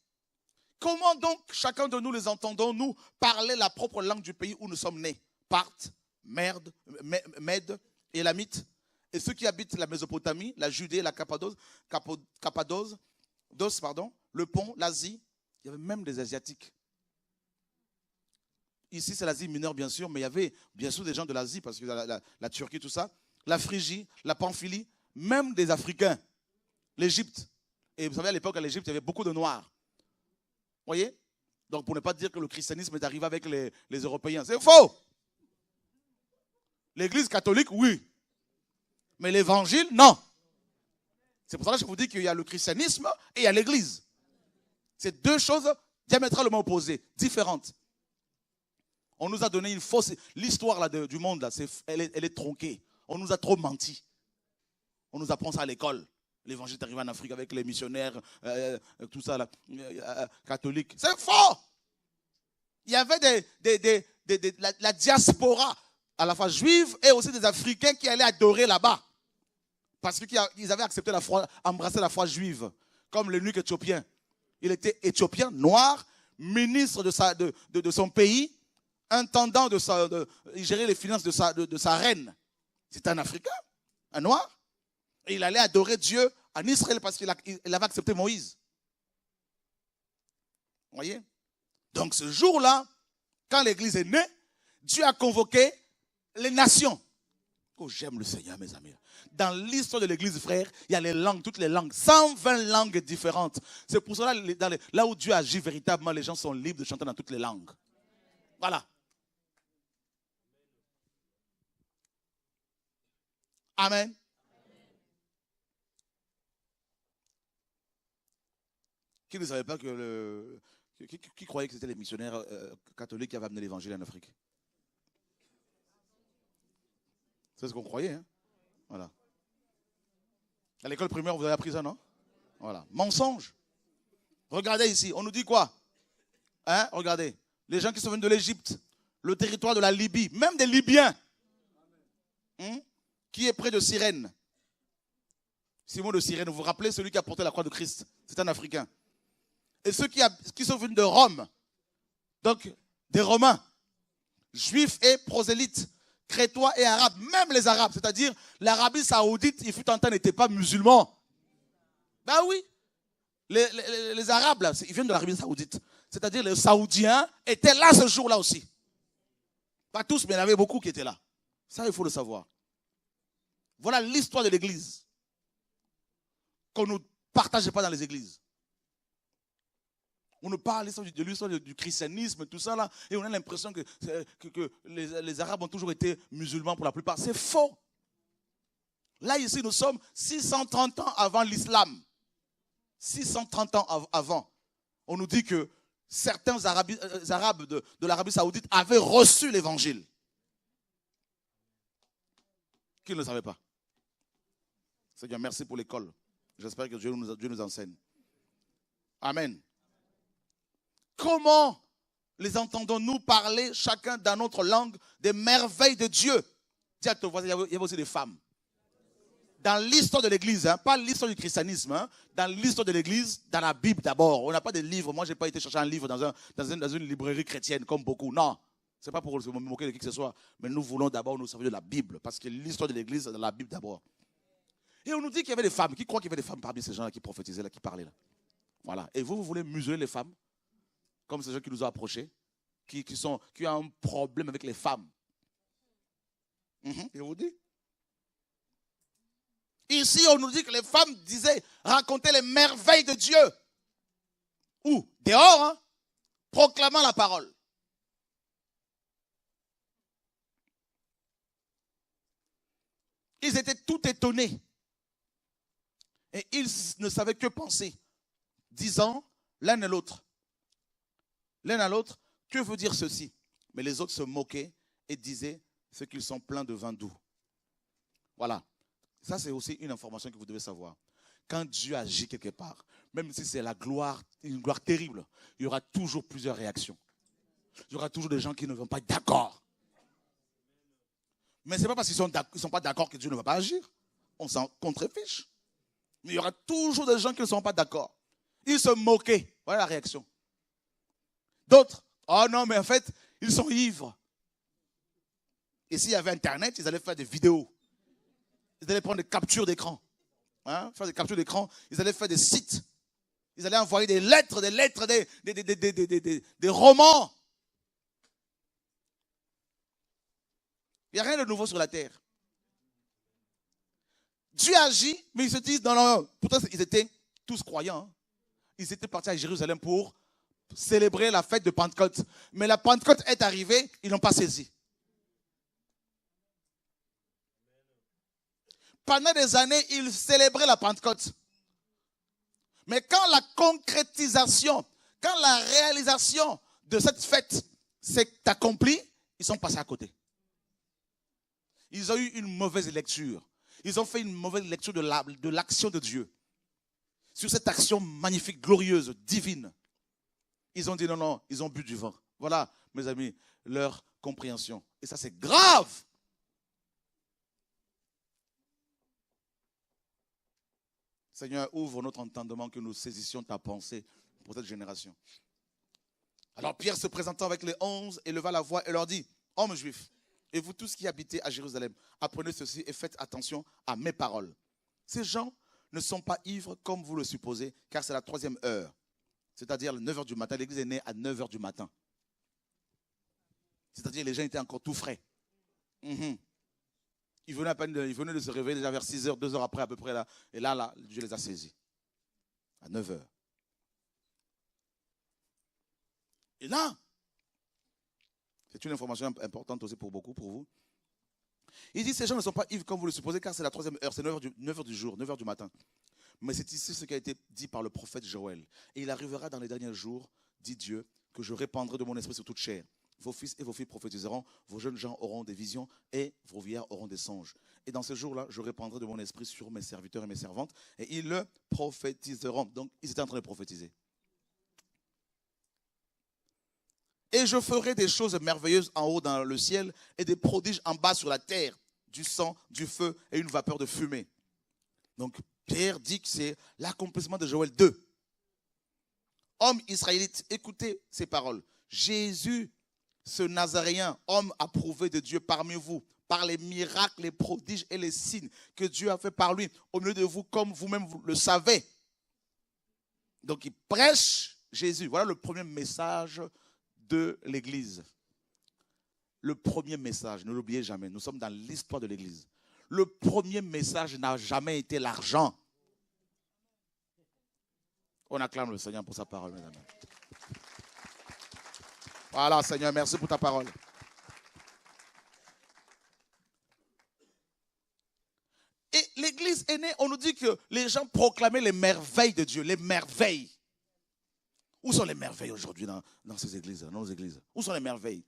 Comment donc chacun de nous les entendons-nous parler la propre langue du pays où nous sommes nés? Parthes, Mèdes, Élamites, et ceux qui habitent la Mésopotamie, la Judée, la Cappadoce, le Pont, l'Asie, il y avait même des Asiatiques. Ici, c'est l'Asie mineure, bien sûr, mais il y avait bien sûr des gens de l'Asie, parce que la Turquie, tout ça, la Phrygie, la Pamphylie, même des Africains, l'Égypte. Et vous savez, à l'époque, à l'Égypte, il y avait beaucoup de Noirs. Vous voyez? Donc, pour ne pas dire que le christianisme est arrivé avec les Européens, c'est faux. L'église catholique, oui. Mais l'évangile, non. C'est pour ça que je vous dis qu'il y a le christianisme et il y a l'église. C'est deux choses diamétralement opposées, différentes. On nous a donné une fausse... L'histoire du monde, là, elle est tronquée. On nous a trop menti. On nous apprend ça à l'école. L'évangile est arrivé en Afrique avec les missionnaires, tout ça, là, catholiques. C'est faux. Il y avait la diaspora, à la fois juive et aussi des Africains qui allaient adorer là-bas. Parce qu'ils avaient accepté embrassé la foi juive, comme l'eunuque éthiopien. Il était éthiopien, noir, ministre de son pays, intendant il gérait les finances de sa reine. C'était un Africain, un noir. Et il allait adorer Dieu en Israël parce qu'il avait accepté Moïse. Vous voyez? Donc ce jour-là, quand l'église est née, Dieu a convoqué les nations. Oh, j'aime le Seigneur, mes amis. Dans l'histoire de l'église, frère, il y a les langues, toutes les langues, 120 langues différentes. C'est pour cela, là où Dieu agit véritablement, les gens sont libres de chanter dans toutes les langues. Voilà. Amen. Qui ne savait pas qui croyait que c'était les missionnaires catholiques qui avaient amené l'évangile en Afrique? C'est ce qu'on croyait, hein? Voilà. À l'école primaire, vous avez appris ça, non? Voilà. Mensonge. Regardez ici, on nous dit quoi? Hein? Regardez. Les gens qui sont venus de l'Égypte, le territoire de la Libye, même des Libyens, qui est près de Cyrène. Simon de Cyrène, vous vous rappelez celui qui a porté la croix de Christ? C'est un Africain. Et ceux qui sont venus de Rome, donc des Romains, juifs et prosélytes, crétois et arabes, même les arabes, c'est-à-dire l'Arabie saoudite, il fut un temps, n'était pas musulman. Ben oui, les arabes, là, ils viennent de l'Arabie saoudite. C'est-à-dire les saoudiens étaient là ce jour-là aussi. Pas tous, mais il y en avait beaucoup qui étaient là. Ça, il faut le savoir. Voilà l'histoire de l'église qu'on ne partageait pas dans les églises. On nous parle de l'histoire du christianisme, tout ça là, et on a l'impression que les Arabes ont toujours été musulmans pour la plupart. C'est faux. Là, ici, nous sommes 630 ans avant l'islam. 630 ans avant. On nous dit que certains Arabes de l'Arabie saoudite avaient reçu l'évangile. Qui ne le savait pas? Seigneur, merci pour l'école. J'espère que Dieu nous enseigne. Amen. Comment les entendons-nous parler, chacun dans notre langue, des merveilles de Dieu? Dis à ton voisin, il y avait aussi des femmes. Dans l'histoire de l'église, pas l'histoire du christianisme, dans l'histoire de l'église, dans la Bible d'abord. On n'a pas de livre. Moi, je n'ai pas été chercher un livre dans une librairie chrétienne comme beaucoup. Non, ce n'est pas pour me moquer de qui que ce soit. Mais nous voulons d'abord nous servir de la Bible. Parce que l'histoire de l'église, c'est dans la Bible d'abord. Et on nous dit qu'il y avait des femmes. Qui croit qu'il y avait des femmes parmi ces gens-là qui prophétisaient, là, qui parlaient là? Voilà. Et vous voulez museler les femmes? Comme ces gens qui nous ont approchés, qui ont un problème avec les femmes. Je vous dis. Ici, on nous dit que les femmes racontaient les merveilles de Dieu. Où? Dehors, proclamant la parole. Ils étaient tout étonnés. Et ils ne savaient que penser, disant l'un et l'autre. L'un à l'autre, que veut dire ceci? Mais les autres se moquaient et disaient ce qu'ils sont pleins de vin doux. Voilà. Ça, c'est aussi une information que vous devez savoir. Quand Dieu agit quelque part, même si c'est une gloire terrible, il y aura toujours plusieurs réactions. Il y aura toujours des gens qui ne vont pas être d'accord. Mais ce n'est pas parce qu'ils ne sont pas d'accord que Dieu ne va pas agir. On s'en contrefiche. Mais il y aura toujours des gens qui ne sont pas d'accord. Ils se moquaient. Voilà la réaction. D'autres, oh non, mais en fait, ils sont ivres. Et s'il y avait Internet, ils allaient faire des vidéos. Ils allaient prendre des captures d'écran. Faire des captures d'écran. Ils allaient faire des sites. Ils allaient envoyer des lettres, des romans. Il n'y a rien de nouveau sur la terre. Dieu agit, mais ils se disent, non. Pourtant, ils étaient tous croyants. Ils étaient partis à Jérusalem pour célébrer la fête de Pentecôte. Mais la Pentecôte est arrivée, ils n'ont pas saisi. Pendant des années, ils célébraient la Pentecôte. Mais quand la concrétisation, quand la réalisation de cette fête s'est accomplie, ils sont passés à côté. Ils ont eu une mauvaise lecture. Ils ont fait une mauvaise lecture de l'action de Dieu. Sur cette action magnifique, glorieuse, divine. Ils ont dit non, non, ils ont bu du vin. Voilà, mes amis, leur compréhension. Et ça, c'est grave. Seigneur, ouvre notre entendement, que nous saisissions ta pensée pour cette génération. Alors Pierre, se présentant avec les 11, éleva la voix et leur dit, hommes juifs, et vous tous qui habitez à Jérusalem, apprenez ceci et faites attention à mes paroles. Ces gens ne sont pas ivres comme vous le supposez, car c'est la 3e heure. C'est-à-dire 9h du matin. L'église est née à 9h du matin. C'est-à-dire les gens étaient encore tout frais. Ils venaient de se réveiller déjà vers 6h, 2 heures après à peu près là. Et là, Dieu les a saisis. À 9h. Et là, c'est une information importante aussi pour beaucoup, pour vous. Il dit, ces gens ne sont pas ivres comme vous le supposez, car c'est la 3e heure, c'est 9h du jour, 9h du matin. Mais c'est ici ce qui a été dit par le prophète Joël. Et il arrivera dans les derniers jours, dit Dieu, que je répandrai de mon esprit sur toute chair. Vos fils et vos filles prophétiseront, vos jeunes gens auront des visions et vos vieillards auront des songes. Et dans ce jour-là, je répandrai de mon esprit sur mes serviteurs et mes servantes et ils le prophétiseront. Donc, ils étaient en train de prophétiser. Et je ferai des choses merveilleuses en haut dans le ciel et des prodiges en bas sur la terre, du sang, du feu et une vapeur de fumée. Donc, Pierre dit que c'est l'accomplissement de Joël 2. Hommes israélites, écoutez ces paroles. Jésus, ce Nazaréen, homme approuvé de Dieu parmi vous, par les miracles, les prodiges et les signes que Dieu a fait par lui au milieu de vous, comme vous-même vous le savez. Donc il prêche Jésus. Voilà le premier message de l'Église. Le premier message, ne l'oubliez jamais, nous sommes dans l'histoire de l'Église. Le premier message n'a jamais été l'argent. On acclame le Seigneur pour sa parole, mesdames. Voilà, Seigneur, merci pour ta parole. Et l'Église est née, on nous dit que les gens proclamaient les merveilles de Dieu, les merveilles. Où sont les merveilles aujourd'hui dans ces églises, dans nos églises? Où sont les merveilles?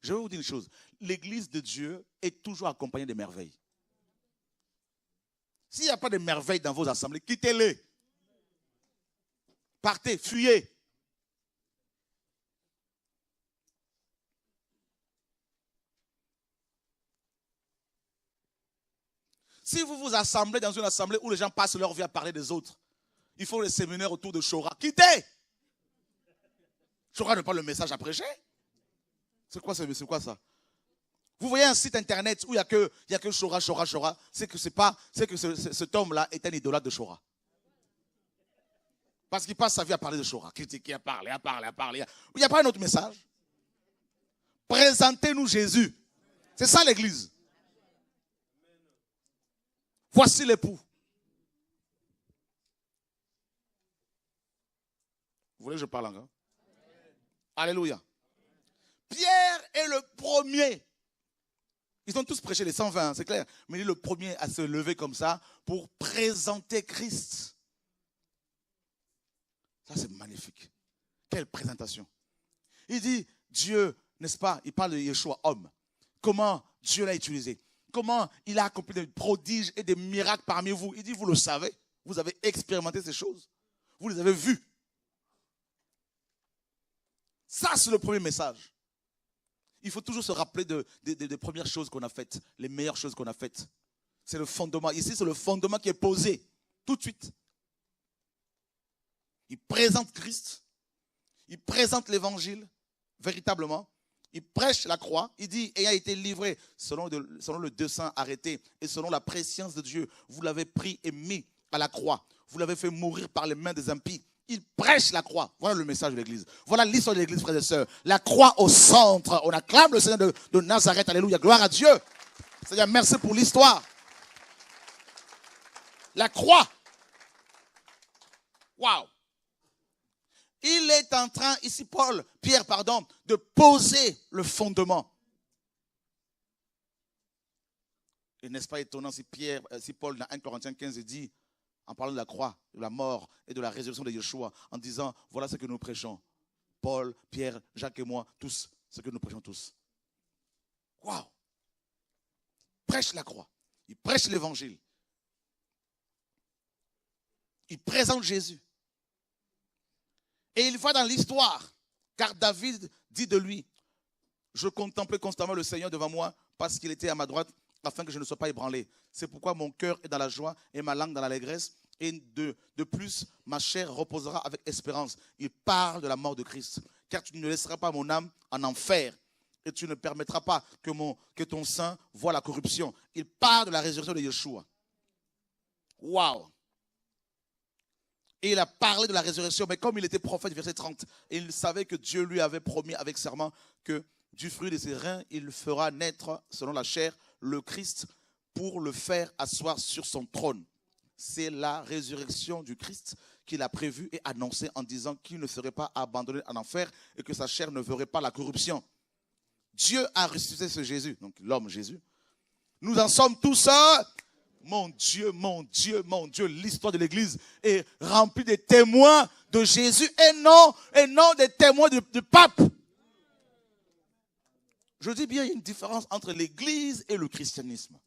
Je vais vous dire une chose. L'Église de Dieu est toujours accompagnée de merveilles. S'il n'y a pas de merveilles dans vos assemblées, quittez-les. Partez, fuyez. Si vous vous assemblez dans une assemblée où les gens passent leur vie à parler des autres, ils font les séminaires autour de Shora. Quittez! Shora n'est pas le message à prêcher. C'est quoi ça? Vous voyez un site internet où il n'y a que Shora. C'est que cet homme-là est un idolâtre de Shora. Parce qu'il passe sa vie à parler de Shora, critiquer, à parler. Il n'y a pas un autre message. Présentez-nous Jésus. C'est ça l'église. Voici l'époux. Vous voulez que je parle encore? Alléluia. Pierre est le premier. Ils ont tous prêché les 120, c'est clair. Mais il est le premier à se lever comme ça pour présenter Christ. Ça, c'est magnifique. Quelle présentation. Il dit, Dieu, n'est-ce pas? Il parle de Yeshua, homme. Comment Dieu l'a utilisé. Comment il a accompli des prodiges et des miracles parmi vous. Il dit, vous le savez. Vous avez expérimenté ces choses. Vous les avez vues. Ça, c'est le premier message. Il faut toujours se rappeler des premières choses qu'on a faites. Les meilleures choses qu'on a faites. C'est le fondement. Ici, c'est le fondement qui est posé. Tout de suite. Il présente Christ. Il présente l'évangile. Véritablement. Il prêche la croix. Il dit, ayant été livré selon le dessein arrêté et selon la préscience de Dieu, vous l'avez pris et mis à la croix. Vous l'avez fait mourir par les mains des impies. Il prêche la croix. Voilà le message de l'église. Voilà l'histoire de l'église, frères et sœurs. La croix au centre. On acclame le Seigneur de Nazareth. Alléluia. Gloire à Dieu. Seigneur, merci pour l'histoire. La croix. Waouh. Il est en train, ici Pierre, de poser le fondement. Et n'est-ce pas étonnant si Paul dans 1 Corinthiens 15 dit, en parlant de la croix, de la mort et de la résurrection de Yeshua, en disant, voilà ce que nous prêchons. Paul, Pierre, Jacques et moi, tous, ce que nous prêchons tous. Waouh! Prêche la croix. Il prêche l'évangile. Il présente Jésus. Et il va dans l'histoire, car David dit de lui, je contemplais constamment le Seigneur devant moi parce qu'il était à ma droite afin que je ne sois pas ébranlé. C'est pourquoi mon cœur est dans la joie et ma langue dans l'allégresse. Et de plus, ma chair reposera avec espérance. Il parle de la mort de Christ. Car tu ne laisseras pas mon âme en enfer. Et tu ne permettras pas que ton sein voie la corruption. Il parle de la résurrection de Yeshua. Waouh! Et il a parlé de la résurrection. Mais comme il était prophète, verset 30, et il savait que Dieu lui avait promis avec serment que du fruit de ses reins, il fera naître, selon la chair, le Christ pour le faire asseoir sur son trône. C'est la résurrection du Christ qu'il a prévue et annoncée en disant qu'il ne serait pas abandonné en enfer et que sa chair ne verrait pas la corruption. Dieu a ressuscité ce Jésus, donc l'homme Jésus. Nous en sommes tous mon Dieu, mon Dieu, mon Dieu. L'histoire de l'Église est remplie de témoins de Jésus et non des témoins du pape. Je dis bien, il y a une différence entre l'Église et le christianisme.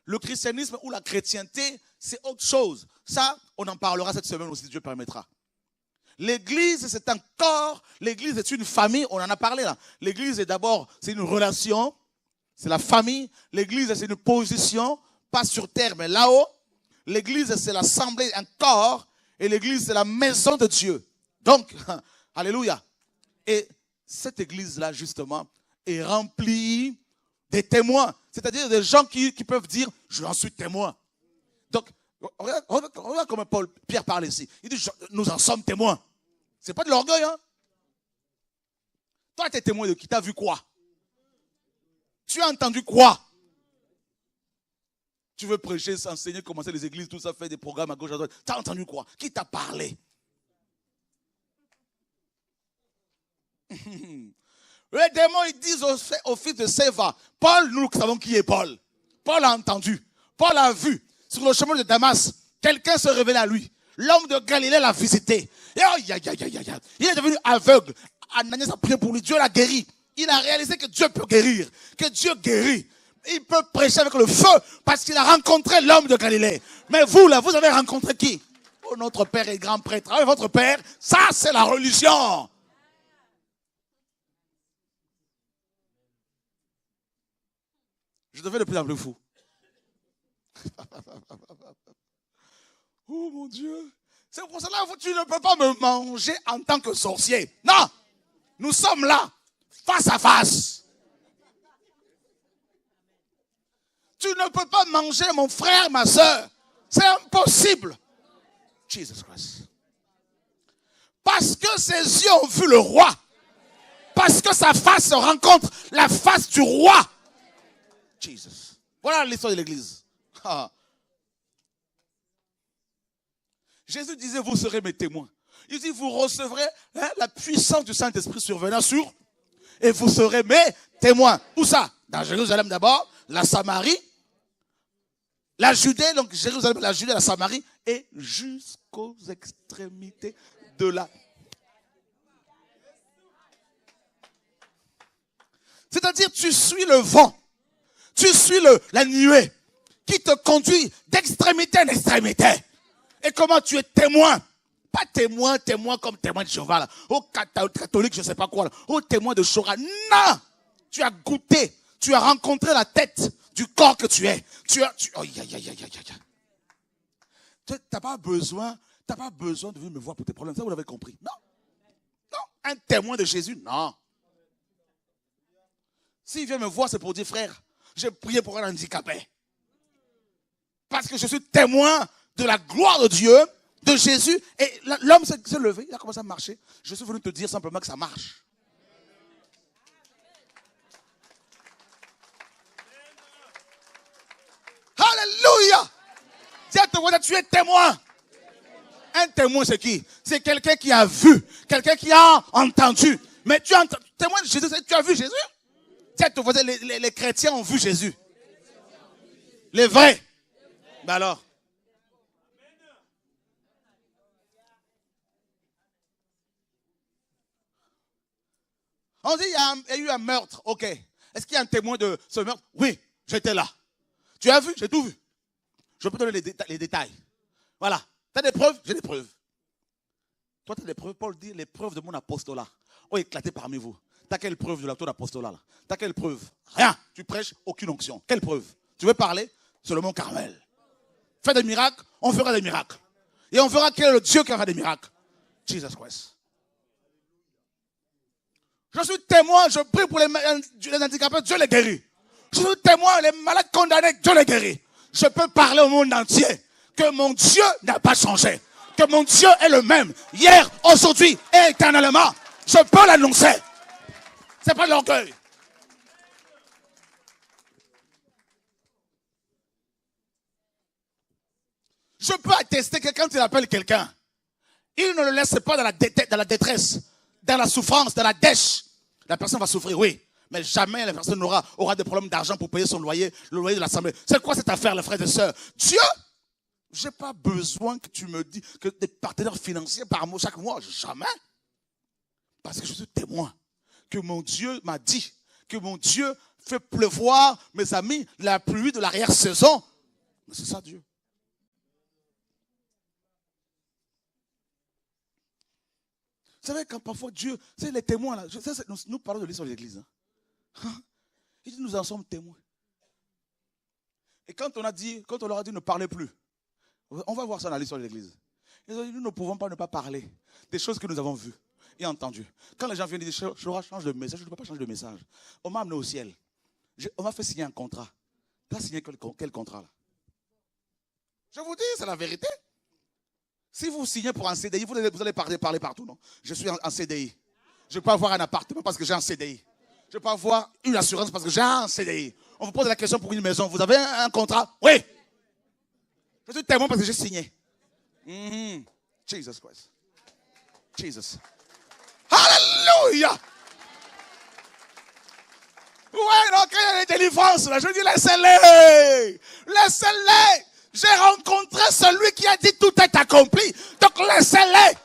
Le christianisme ou la chrétienté, c'est autre chose. Ça, on en parlera cette semaine aussi, si Dieu permettra. L'église, c'est un corps. L'église est une famille. On en a parlé là. L'église est d'abord, c'est une relation. C'est la famille. L'église, c'est une position. Pas sur terre, mais là-haut. L'église, c'est l'assemblée, un corps. Et l'église, c'est la maison de Dieu. Donc, alléluia. Et cette église-là, justement, est remplie des témoins. C'est-à-dire des gens qui peuvent dire, je en suis témoin. Donc, regarde comment Pierre parle ici. Il dit, nous en sommes témoins. C'est pas de l'orgueil, hein. Toi, tu es témoin de qui? Tu as vu quoi? Tu as entendu quoi? Tu veux prêcher, s'enseigner, commencer les églises, tout ça, faire des programmes à gauche, à droite. Tu as entendu quoi? Qui t'a parlé? Les démons, ils disent au fils de Séva, Paul, nous savons qui est Paul. Paul a entendu. Paul a vu. Sur le chemin de Damas, quelqu'un se révélait à lui. L'homme de Galilée l'a visité. Et il est devenu aveugle. Ananias a prié pour lui. Dieu l'a guéri. Il a réalisé que Dieu peut guérir. Que Dieu guérit. Il peut prêcher avec le feu parce qu'il a rencontré l'homme de Galilée. Mais vous, là, vous avez rencontré qui? Oh, notre père est grand prêtre. Ah, votre père, ça, c'est la religion. Je deviens de plus en plus fou. Oh mon Dieu. C'est pour cela que tu ne peux pas me manger en tant que sorcier. Non. Nous sommes là, face à face. Tu ne peux pas manger mon frère, ma soeur. C'est impossible. Jesus Christ. Parce que ses yeux ont vu le roi. Parce que sa face rencontre la face du roi. Jesus. Voilà l'histoire de l'église. Ah. Jésus disait, vous serez mes témoins. Il dit, vous recevrez la puissance du Saint-Esprit survenant sur, et vous serez mes témoins. Où ça? Dans Jérusalem d'abord, la Samarie, la Judée, donc Jérusalem, la Judée, la Samarie, et jusqu'aux extrémités de la... C'est-à-dire, tu suis le vent, tu suis la nuée, qui te conduit d'extrémité en extrémité. Et comment tu es témoin? Pas témoin comme témoin de Jéhovah, là. Oh, catholique, je ne sais pas quoi, là. Oh, témoin de Shora. Non! Tu as goûté, tu as rencontré la tête du corps que tu es. Oh, t'as pas besoin de venir me voir pour tes problèmes. Ça, vous l'avez compris. Non. Non. Un témoin de Jésus, non. S'il vient me voir, c'est pour dire, frère, j'ai prié pour un handicapé. Parce que je suis témoin de la gloire de Dieu, de Jésus. Et l'homme s'est levé, il a commencé à marcher. Je suis venu te dire simplement que ça marche. Alléluia! Tiens, tu es témoin. Un témoin, c'est qui? C'est quelqu'un qui a vu, quelqu'un qui a entendu. Mais tu as entendu, témoin de Jésus, tu as vu Jésus? Tiens, les chrétiens ont vu Jésus. Les vrais. Ben alors. On dit, il y a eu un meurtre. Ok. Est-ce qu'il y a un témoin de ce meurtre? Oui, j'étais là. Tu as vu? J'ai tout vu. Je peux donner les détails. Voilà. Tu as des preuves? J'ai des preuves. Toi, tu as des preuves. Paul dit, les preuves de mon apostolat ont éclaté parmi vous. Tu as quelle preuve de ton apostolat là? Tu as quelle preuve? Rien. Tu prêches aucune onction. Quelle preuve? Tu veux parler? Sur le mont Carmel. Fais des miracles, on fera des miracles. Et on verra quel est le Dieu qui fera des miracles. Jesus Christ. Je suis témoin, je prie pour les handicapés, Dieu les guérit. Je suis témoin, les malades condamnés, Dieu les guérit. Je peux parler au monde entier que mon Dieu n'a pas changé. Que mon Dieu est le même, hier, aujourd'hui et éternellement. Je peux l'annoncer. Ce n'est pas de l'orgueil. Je peux attester que quand il appelle quelqu'un, il ne le laisse pas dans la détresse, dans la souffrance, dans la dèche. La personne va souffrir, oui. Mais jamais la personne aura des problèmes d'argent pour payer son loyer, le loyer de l'assemblée. C'est quoi cette affaire, les frères et sœurs? Dieu, j'ai pas besoin que tu me dis que des partenaires financiers par mois, chaque mois, jamais. Parce que je suis témoin que mon Dieu m'a dit, que mon Dieu fait pleuvoir, mes amis, la pluie de l'arrière-saison. Mais c'est ça Dieu. Vous savez, quand parfois Dieu, c'est les témoins là, nous parlons de l'histoire de l'église. Hein? Il dit, nous en sommes témoins. Et quand on leur a dit ne parlez plus, on va voir ça dans l'histoire de l'église. Ils ont dit, nous ne pouvons pas ne pas parler des choses que nous avons vues et entendues. Quand les gens viennent dire, change de message, je ne peux pas changer de message. On m'a amené au ciel. On m'a fait signer un contrat. Tu as signé quel contrat là? Je vous dis, c'est la vérité. Si vous signez pour un CDI, vous allez parler partout, non? Je suis en CDI. Je peux avoir un appartement parce que j'ai un CDI. Je peux avoir une assurance parce que j'ai un CDI. On vous pose la question pour une maison. Vous avez un contrat? Oui. Je suis témoin parce que j'ai signé. Jesus Christ. Jesus. Alléluia. Ouais, non, quand il y a des délivrances, là, je dis laissez-les. Laissez-les. J'ai rencontré celui qui a dit tout est accompli. Donc laissez-les.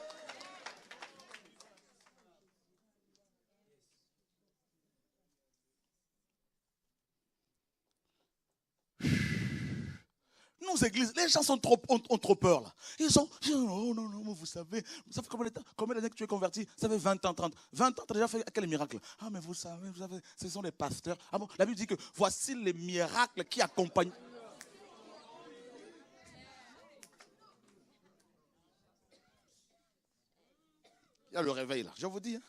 Nos églises, les gens ont trop peur là. Ils sont, oh non, vous savez combien d'années que tu es converti? Ça fait 20 ans, 30. 20 ans, tu as déjà fait quel miracle? Ah, mais vous savez, ce sont les pasteurs. Ah bon, la Bible dit que voici les miracles qui accompagnent. Il y a le réveil là, je vous dis. Hein,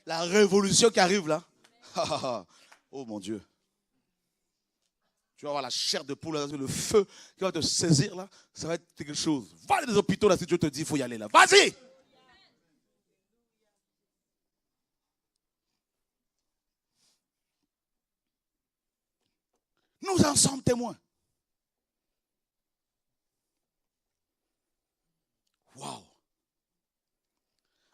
la révolution qui arrive là. Oh mon Dieu. Tu vas avoir la chair de poule, le feu qui va te saisir là. Ça va être quelque chose. Va dans les hôpitaux là si Dieu te dit il faut y aller là. Vas-y. Nous en sommes témoins. Waouh.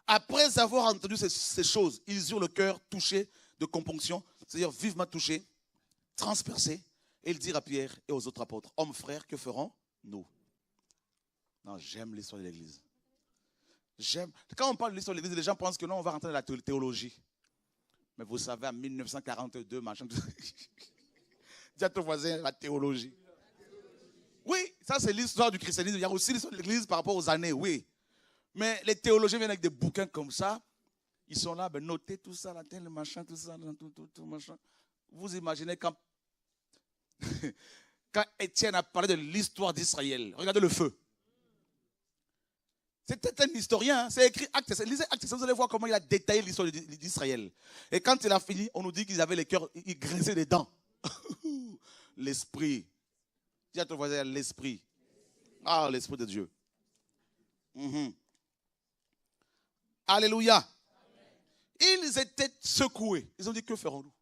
Après avoir entendu ces choses, ils eurent le cœur touché de compunction, c'est-à-dire vivement touché, transpercé. Et ils dirent à Pierre et aux autres apôtres, hommes frères, que ferons-nous? Non, j'aime l'histoire de l'église. Quand on parle de l'histoire de l'église, les gens pensent que non, on va rentrer dans la théologie. Mais vous savez, en 1942, machin, dis à ton voisin, la théologie. Oui, ça c'est l'histoire du christianisme. Il y a aussi l'histoire de l'église par rapport aux années, oui. Mais les théologiens viennent avec des bouquins comme ça. Ils sont là, notez tout ça, le machin, tout ça, tout machin. Vous imaginez quand Étienne a parlé de l'histoire d'Israël, regardez le feu. C'était un historien, hein, c'est écrit Actes. Lisez Actes, vous allez voir comment il a détaillé l'histoire d'Israël. Et quand il a fini, on nous dit qu'ils avaient les cœurs, ils grinçaient des dents. L'esprit. Dis à ton voisin, l'esprit. Ah, l'esprit de Dieu. Alléluia. Ils étaient secoués. Ils ont dit, que ferons-nous?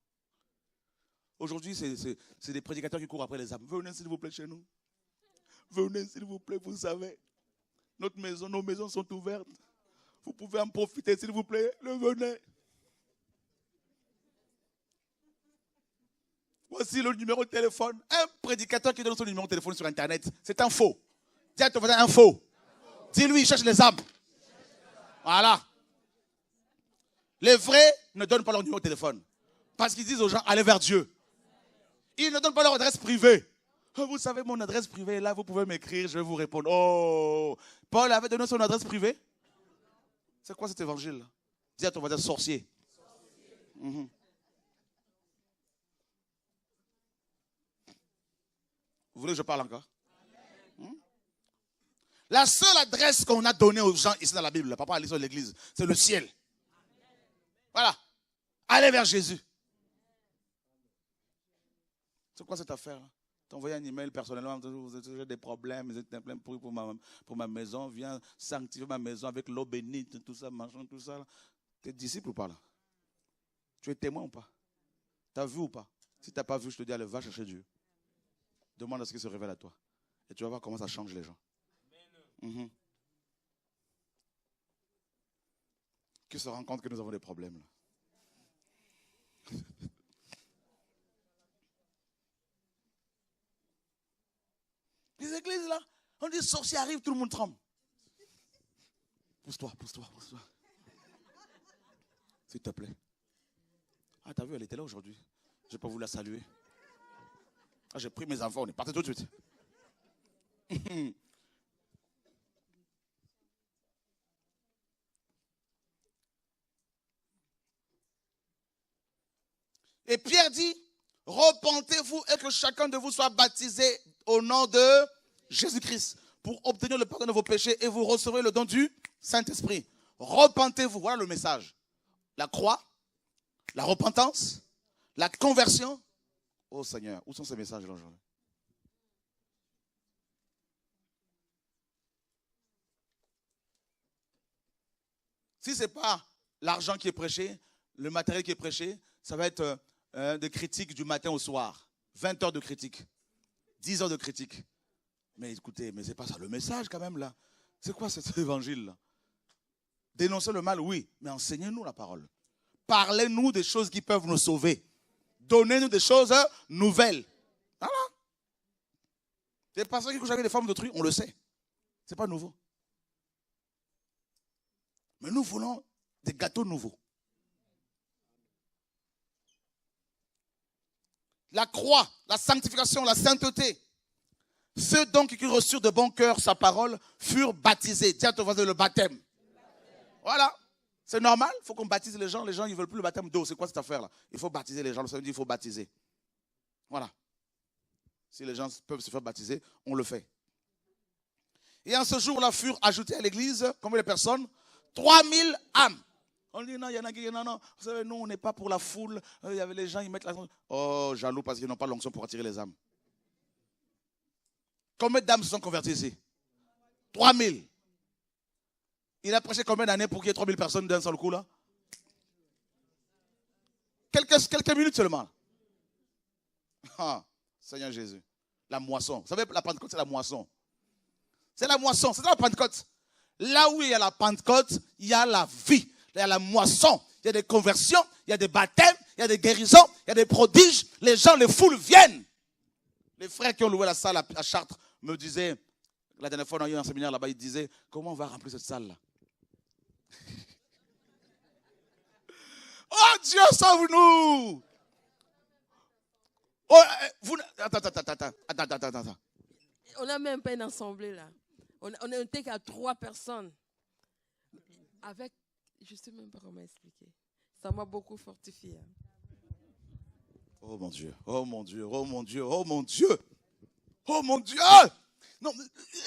Aujourd'hui, c'est des prédicateurs qui courent après les âmes. Venez s'il vous plaît chez nous. Venez s'il vous plaît, vous savez. Nos maisons sont ouvertes. Vous pouvez en profiter s'il vous plaît. Venez. Voici le numéro de téléphone. Un prédicateur qui donne son numéro de téléphone sur Internet, c'est un faux. Dis à ton voisin, un faux. Dis-lui, il cherche les âmes. Voilà. Les vrais ne donnent pas leur numéro de téléphone. Parce qu'ils disent aux gens, allez vers Dieu. Ils ne donnent pas leur adresse privée. Vous savez, mon adresse privée est là, vous pouvez m'écrire, je vais vous répondre. Oh, Paul avait donné son adresse privée. C'est quoi cet évangile-là? Dis à ton voisin, sorcier. Mhm. Vous voulez que je parle encore? La seule adresse qu'on a donnée aux gens ici dans la Bible, papa, allez sur l'église, c'est le ciel. Voilà. Allez vers Jésus. C'est quoi cette affaire-là? T'envoyer un email personnellement, j'ai des problèmes, j'ai des problèmes pour ma maison, viens sanctifier ma maison avec l'eau bénite, tout ça, machin, tout ça. Tu es disciple ou pas là? Tu es témoin ou pas? Tu as vu ou pas? Si tu n'as pas vu, je te dis, allez, va chercher Dieu. Demande à ce qu'il se révèle à toi. Et tu vas voir comment ça change les gens. Mm-hmm. Qui se rend compte que nous avons des problèmes là. Les églises là, on dit sorcier arrive, tout le monde tremble. Pousse-toi. S'il te plaît. Ah, t'as vu, elle était là aujourd'hui. Je n'ai pas voulu la saluer. Ah, j'ai pris mes enfants, on est parti tout de suite. Et Pierre dit, repentez-vous et que chacun de vous soit baptisé au nom de Jésus-Christ pour obtenir le pardon de vos péchés et vous recevrez le don du Saint-Esprit. Repentez-vous, voilà le message. La croix, la repentance, la conversion. Oh Seigneur, où sont ces messages-là aujourd'hui? Si ce n'est pas l'argent qui est prêché, le matériel qui est prêché, ça va être des critiques du matin au soir. 20 heures de critique. 10 heures de critique. Mais écoutez, mais ce n'est pas ça le message quand même là. C'est quoi cet évangile là? Dénoncer le mal, oui, mais enseignez-nous la parole. Parlez-nous des choses qui peuvent nous sauver. Donnez-nous des choses nouvelles. Voilà. Les pasteurs qui couchent avec des femmes d'autrui, on le sait. Ce n'est pas nouveau. Mais nous voulons des gâteaux nouveaux. La croix, la sanctification, la sainteté. Ceux donc qui reçurent de bon cœur sa parole furent baptisés. Dis à ton voisin le baptême. Voilà. C'est normal, il faut qu'on baptise les gens. Les gens, ils ne veulent plus le baptême d'eau. C'est quoi cette affaire-là? Il faut baptiser les gens. Ça veut dire qu'il faut baptiser. Voilà. Si les gens peuvent se faire baptiser, on le fait. Et en ce jour-là furent ajoutées à l'église, combien de personnes? 3000 âmes. On dit non, il y en a qui non. Vous savez, nous, on n'est pas pour la foule. Il y avait les gens, ils mettent la... Oh, jaloux parce qu'ils n'ont pas l'onction pour attirer les âmes. Combien d'âmes se sont converties ici? 3000. Il a prêché combien d'années pour qu'il y ait 3000 personnes d'un seul coup là? Quelques minutes seulement. Ah, Seigneur Jésus. La moisson. Vous savez, la Pentecôte, c'est la moisson. C'est la moisson, c'est la Pentecôte. Là où il y a la Pentecôte, il y a la vie. Il y a la moisson. Il y a des conversions, il y a des baptêmes, il y a des guérisons, il y a des prodiges. Les gens, les foules viennent. Les frères qui ont loué la salle à Chartres me disaient, la dernière fois on a eu un séminaire là-bas, ils disaient, comment on va remplir cette salle-là? Oh Dieu, sauve-nous! Oh, attends. On n'a même pas une assemblée là. On n'était qu'à 3 personnes. Avec, je ne sais même pas comment expliquer. Ça m'a beaucoup fortifié. Oh mon Dieu. Non,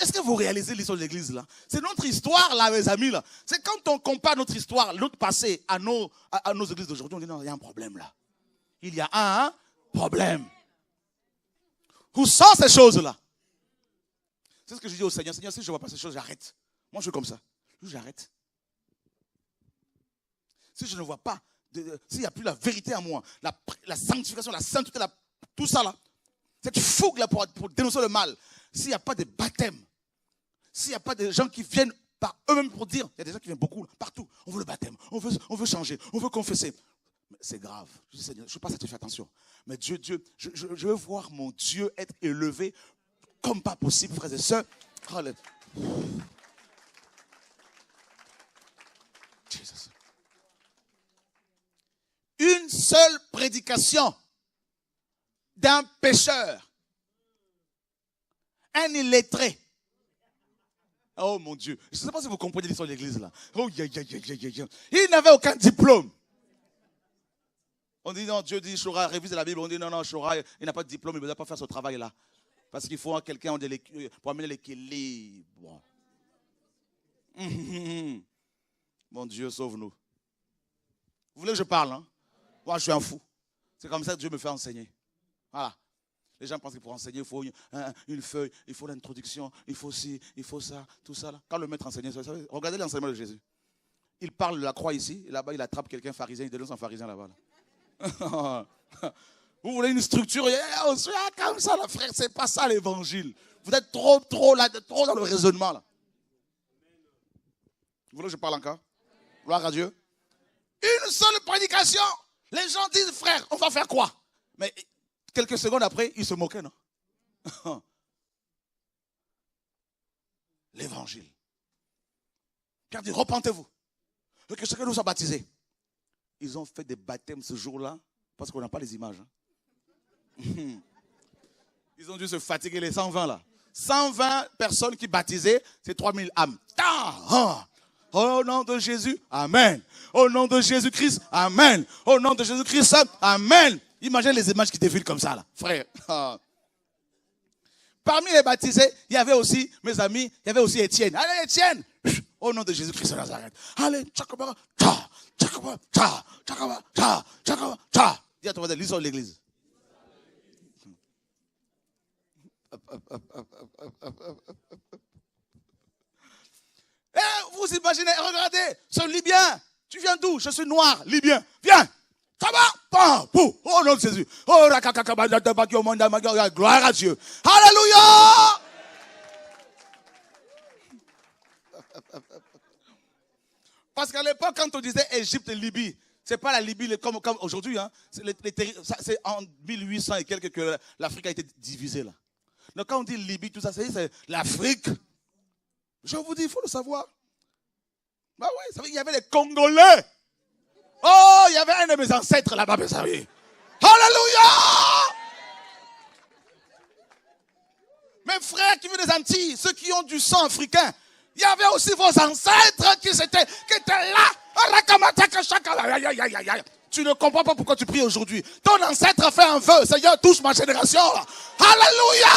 est-ce que vous réalisez l'histoire de l'église là? C'est notre histoire là, mes amis là. C'est quand on compare notre histoire, notre passé à nos églises d'aujourd'hui, on dit non, il y a un problème là. Il y a un problème. Où sont ces choses là? C'est ce que je dis au Seigneur. Seigneur, si je ne vois pas ces choses, j'arrête. Moi, je suis comme ça. J'arrête. Si je ne vois pas, s'il n'y a plus la vérité en moi, la sanctification, la sainteté, tout ça là, cette fougue là pour dénoncer le mal, s'il n'y a pas de baptême, s'il n'y a pas de gens qui viennent par eux-mêmes pour dire, il y a des gens qui viennent beaucoup, partout, on veut le baptême, on veut changer, on veut confesser. C'est grave. Je dis, Seigneur, je ne sais pas si tu fais attention. Mais Dieu, je veux voir mon Dieu être élevé comme pas possible, frères et sœurs. Jesus. Une seule prédication d'un pécheur un illettré. Oh mon Dieu. Je ne sais pas si vous comprenez l'histoire de l'église là. Oh, il n'avait aucun diplôme. On dit non, Dieu dit, Shora, révise la Bible. On dit non, Shora, il n'a pas de diplôme, il ne doit pas faire ce travail-là. Parce qu'il faut quelqu'un pour amener l'équilibre. Mon Dieu, sauve-nous. Vous voulez que je parle, hein? Moi, je suis un fou. C'est comme ça que Dieu me fait enseigner. Voilà. Les gens pensent que pour enseigner, il faut une feuille, il faut l'introduction, il faut ci, il faut ça, tout ça. Là. Quand le maître enseignait, regardez l'enseignement de Jésus. Il parle de la croix ici, et là-bas, il attrape quelqu'un pharisien, il donne son pharisien là-bas. Là. Vous voulez une structure, comme ça, là, frère, c'est pas ça l'évangile. Vous êtes trop dans le raisonnement. Là. Vous voulez que je parle encore? Gloire à Dieu. Une seule prédication. Les gens disent, frère, on va faire quoi? Mais quelques secondes après, ils se moquaient, non? L'évangile. Pierre dit, repentez-vous. Que chacun nous soit baptisé. Ils ont fait des baptêmes ce jour-là, parce qu'on n'a pas les images. Hein. Ils ont dû se fatiguer, les 120 là. 120 personnes qui baptisaient, c'est 3000 âmes. Au nom de Jésus, amen. Au nom de Jésus-Christ, amen. Au nom de Jésus-Christ, amen. Imaginez les images qui défilent comme ça, là, frère. Parmi les baptisés, il y avait aussi, mes amis, il y avait aussi Étienne. Allez, Étienne, au nom de Jésus-Christ de Nazareth. Allez, tchakaba, tcha, tchakaba, tcha, tchakaba, tcha, tchakaba, tcha. Dis à ton voisin, lisons l'église. Eh, vous imaginez, regardez, ce Libyen, tu viens d'où? Je suis noir, Libyen, viens. Oh nom de Jésus. Oh, gloire à Dieu. Alléluia. Parce qu'à l'époque, quand on disait Égypte et Libye, c'est pas la Libye comme aujourd'hui. Hein. C'est en 1800 et quelques que l'Afrique a été divisée là. Donc quand on dit Libye, tout ça, c'est l'Afrique. Je vous dis, il faut le savoir. Bah oui, ça veut dire qu'il y avait les Congolais. Oh, il y avait un de mes ancêtres là-bas, mes amis. Alléluia! Mes frères qui viennent des Antilles, ceux qui ont du sang africain, il y avait aussi vos ancêtres qui étaient là. Tu ne comprends pas pourquoi tu pries aujourd'hui. Ton ancêtre a fait un vœu. Seigneur, touche ma génération. Alléluia!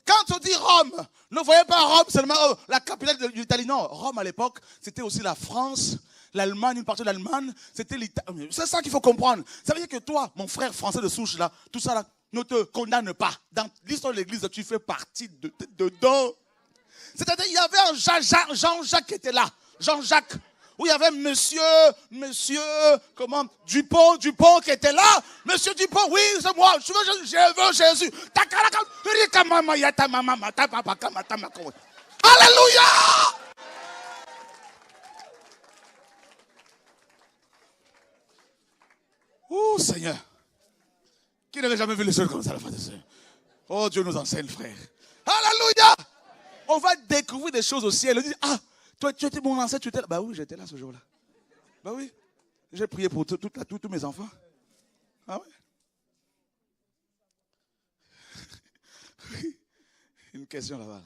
Quand on dit Rome, ne voyez pas Rome seulement la capitale de l'Italie. Non, Rome à l'époque, c'était aussi la France, l'Allemagne, une partie de l'Allemamme. C'était l'Italie. C'est ça qu'il faut comprendre. Ça veut dire que toi, mon frère français de souche, là, tout ça là, ne te condamne pas. Dans l'histoire de l'église, tu fais partie dedans. C'est-à-dire, il y avait un Jean-Jacques qui était là. Jean-Jacques. Où il y avait monsieur, Dupont qui était là. Monsieur Dupont, oui, c'est moi. Je veux Jésus. Alléluia! Oh Seigneur. Qui n'avait jamais vu les choses comme ça, la fin de Dieu? Oh, Dieu nous enseigne, frère. Alléluia! On va découvrir des choses au ciel. On dit, ah, toi, tu étais mon ancêtre, tu étais là. Bah oui, j'étais là ce jour-là. Bah oui. J'ai prié pour tous mes enfants. Ah ouais. Une question là-bas.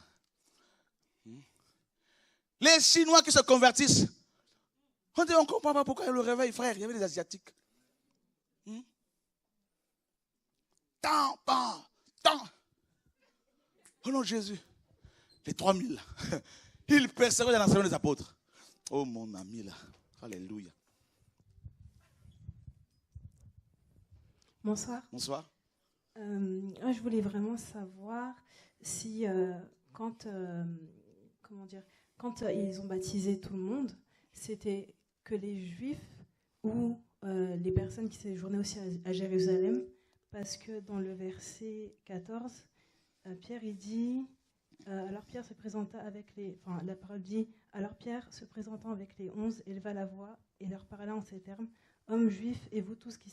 Les Chinois qui se convertissent. On ne comprend pas pourquoi il y a le réveil, frère. Il y avait des Asiatiques. Tant. Au nom de Jésus. Les 3000. Ils persévéraient dans l'enseignement des apôtres. Oh mon ami là. Alléluia. Bonsoir. Bonsoir. Je voulais vraiment savoir si quand ils ont baptisé tout le monde, c'était que les Juifs ou les personnes qui séjournaient aussi à Jérusalem, parce que dans le verset 14, Pierre il dit alors Pierre se présenta avec la parole dit alors Pierre se présentant avec les 11 éleva la voix et leur parla en ces termes: hommes juifs et vous tous qui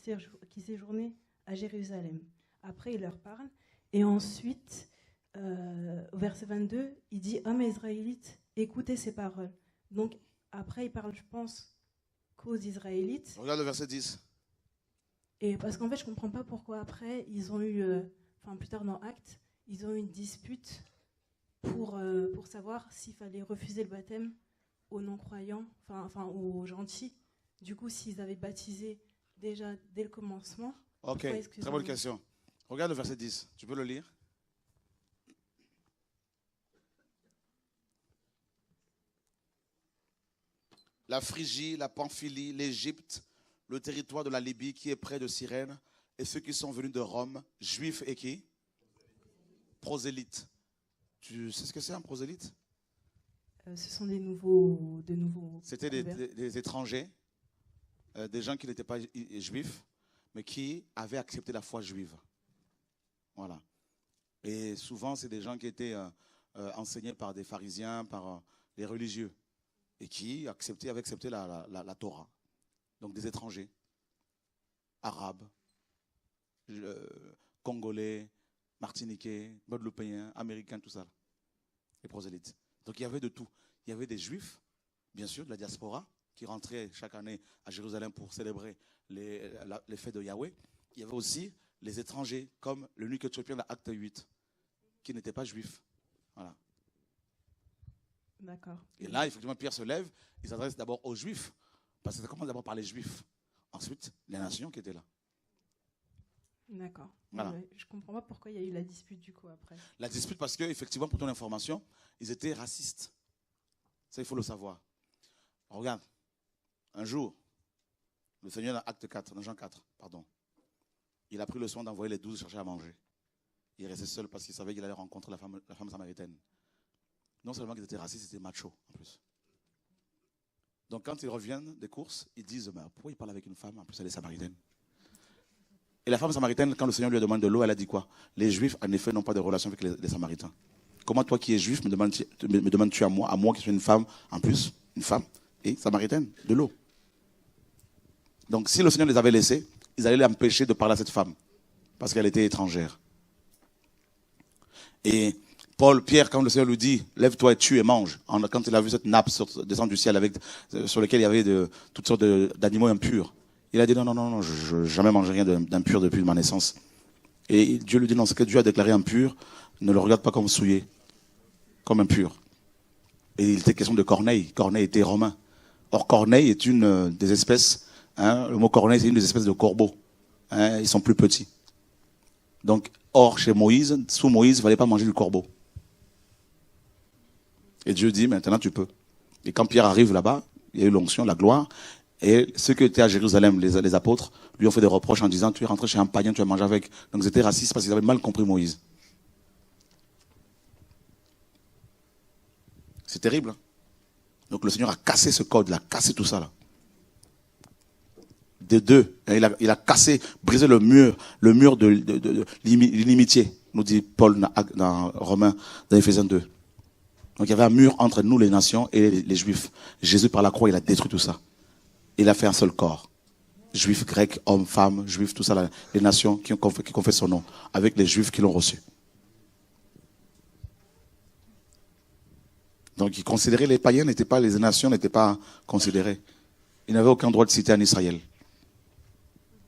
séjournez à Jérusalem. Après il leur parle et ensuite au verset 22 il dit hommes israélites écoutez ces paroles. Donc après, il parle, je pense, qu'aux Israélites. Regarde le verset 10. Et parce qu'en fait, je ne comprends pas pourquoi après, ils ont eu, plus tard dans Actes, ils ont eu une dispute pour savoir s'il fallait refuser le baptême aux non-croyants, aux gentils. Du coup, s'ils avaient baptisé déjà dès le commencement. Ok, très bonne question. Regarde le verset 10. Tu peux le lire? La Phrygie, la Pamphylie, l'Égypte, le territoire de la Libye qui est près de Cyrène, et ceux qui sont venus de Rome, juifs et qui? Prosélytes. Tu sais ce que c'est un prosélyte? Ce sont des nouveaux C'était des étrangers, des gens qui n'étaient pas juifs, mais qui avaient accepté la foi juive. Voilà. Et souvent, c'est des gens qui étaient enseignés par des pharisiens, par les religieux, et qui avaient accepté la Torah. Donc des étrangers, arabes, congolais, martiniquais, guadeloupéens, américains, tout ça. Les prosélytes. Donc il y avait de tout. Il y avait des juifs, bien sûr, de la diaspora, qui rentraient chaque année à Jérusalem pour célébrer les fêtes de Yahweh. Il y avait aussi les étrangers, comme l'eunuque éthiopien de Acte 8, qui n'étaient pas juifs. Voilà. D'accord. Et là, effectivement, Pierre se lève, il s'adresse d'abord aux juifs, parce que ça commence d'abord par les juifs. Ensuite, les nations qui étaient là. D'accord. Voilà. Ouais, je ne comprends pas pourquoi il y a eu la dispute du coup après. La dispute parce que, effectivement, pour ton information, ils étaient racistes. Ça, il faut le savoir. Regarde, un jour, le Seigneur dans Acte 4, dans Jean 4, pardon, il a pris le soin d'envoyer les 12 chercher à manger. Il restait seul parce qu'il savait qu'il allait rencontrer la femme samaritaine. Non seulement qu'ils étaient racistes, ils étaient machos en plus. Donc quand ils reviennent des courses, ils disent mais pourquoi il parle avec une femme, en plus elle est samaritaine. Et la femme samaritaine, quand le Seigneur lui demande de l'eau, elle a dit quoi? Les Juifs, en effet, n'ont pas de relation avec les Samaritains. Comment toi qui es juif me demandes-tu à moi qui suis une femme, en plus, une femme et samaritaine, de l'eau? Donc si le Seigneur les avait laissés, ils allaient l'empêcher de parler à cette femme, parce qu'elle était étrangère. Et Pierre, quand le Seigneur lui dit, lève-toi et tue et mange, quand il a vu cette nappe descendre du ciel sur laquelle il y avait toutes sortes d'animaux impurs, il a dit non, je n'ai jamais mangé rien d'impur depuis ma naissance. Et Dieu lui dit, non, ce que Dieu a déclaré impur, ne le regarde pas comme souillé, comme impur. Et il était question de Corneille. Corneille était romain. Or, Corneille est une des espèces, le mot Corneille, c'est une des espèces de corbeaux. Ils sont plus petits. Donc, chez Moïse, sous Moïse, il ne fallait pas manger du corbeau. Et Dieu dit, maintenant tu peux. Et quand Pierre arrive là-bas, il y a eu l'onction, la gloire. Et ceux qui étaient à Jérusalem, les apôtres, lui ont fait des reproches en disant, tu es rentré chez un païen, tu as mangé avec. Donc ils étaient racistes parce qu'ils avaient mal compris Moïse. C'est terrible. Hein? Donc le Seigneur a cassé ce code, il a cassé tout ça là. Des deux. Il a cassé, brisé le mur de l'inimitié, nous dit Paul dans Romains, dans Éphésiens 2. Donc il y avait un mur entre nous, les nations, et les Juifs. Jésus, par la croix, il a détruit tout ça. Il a fait un seul corps. Juifs, grecs, hommes, femmes, juifs, tout ça, là, les nations qui confessent son nom, avec les Juifs qui l'ont reçu. Donc il considérait les païens, les nations n'étaient pas considérées. Ils n'avaient aucun droit de citer en Israël.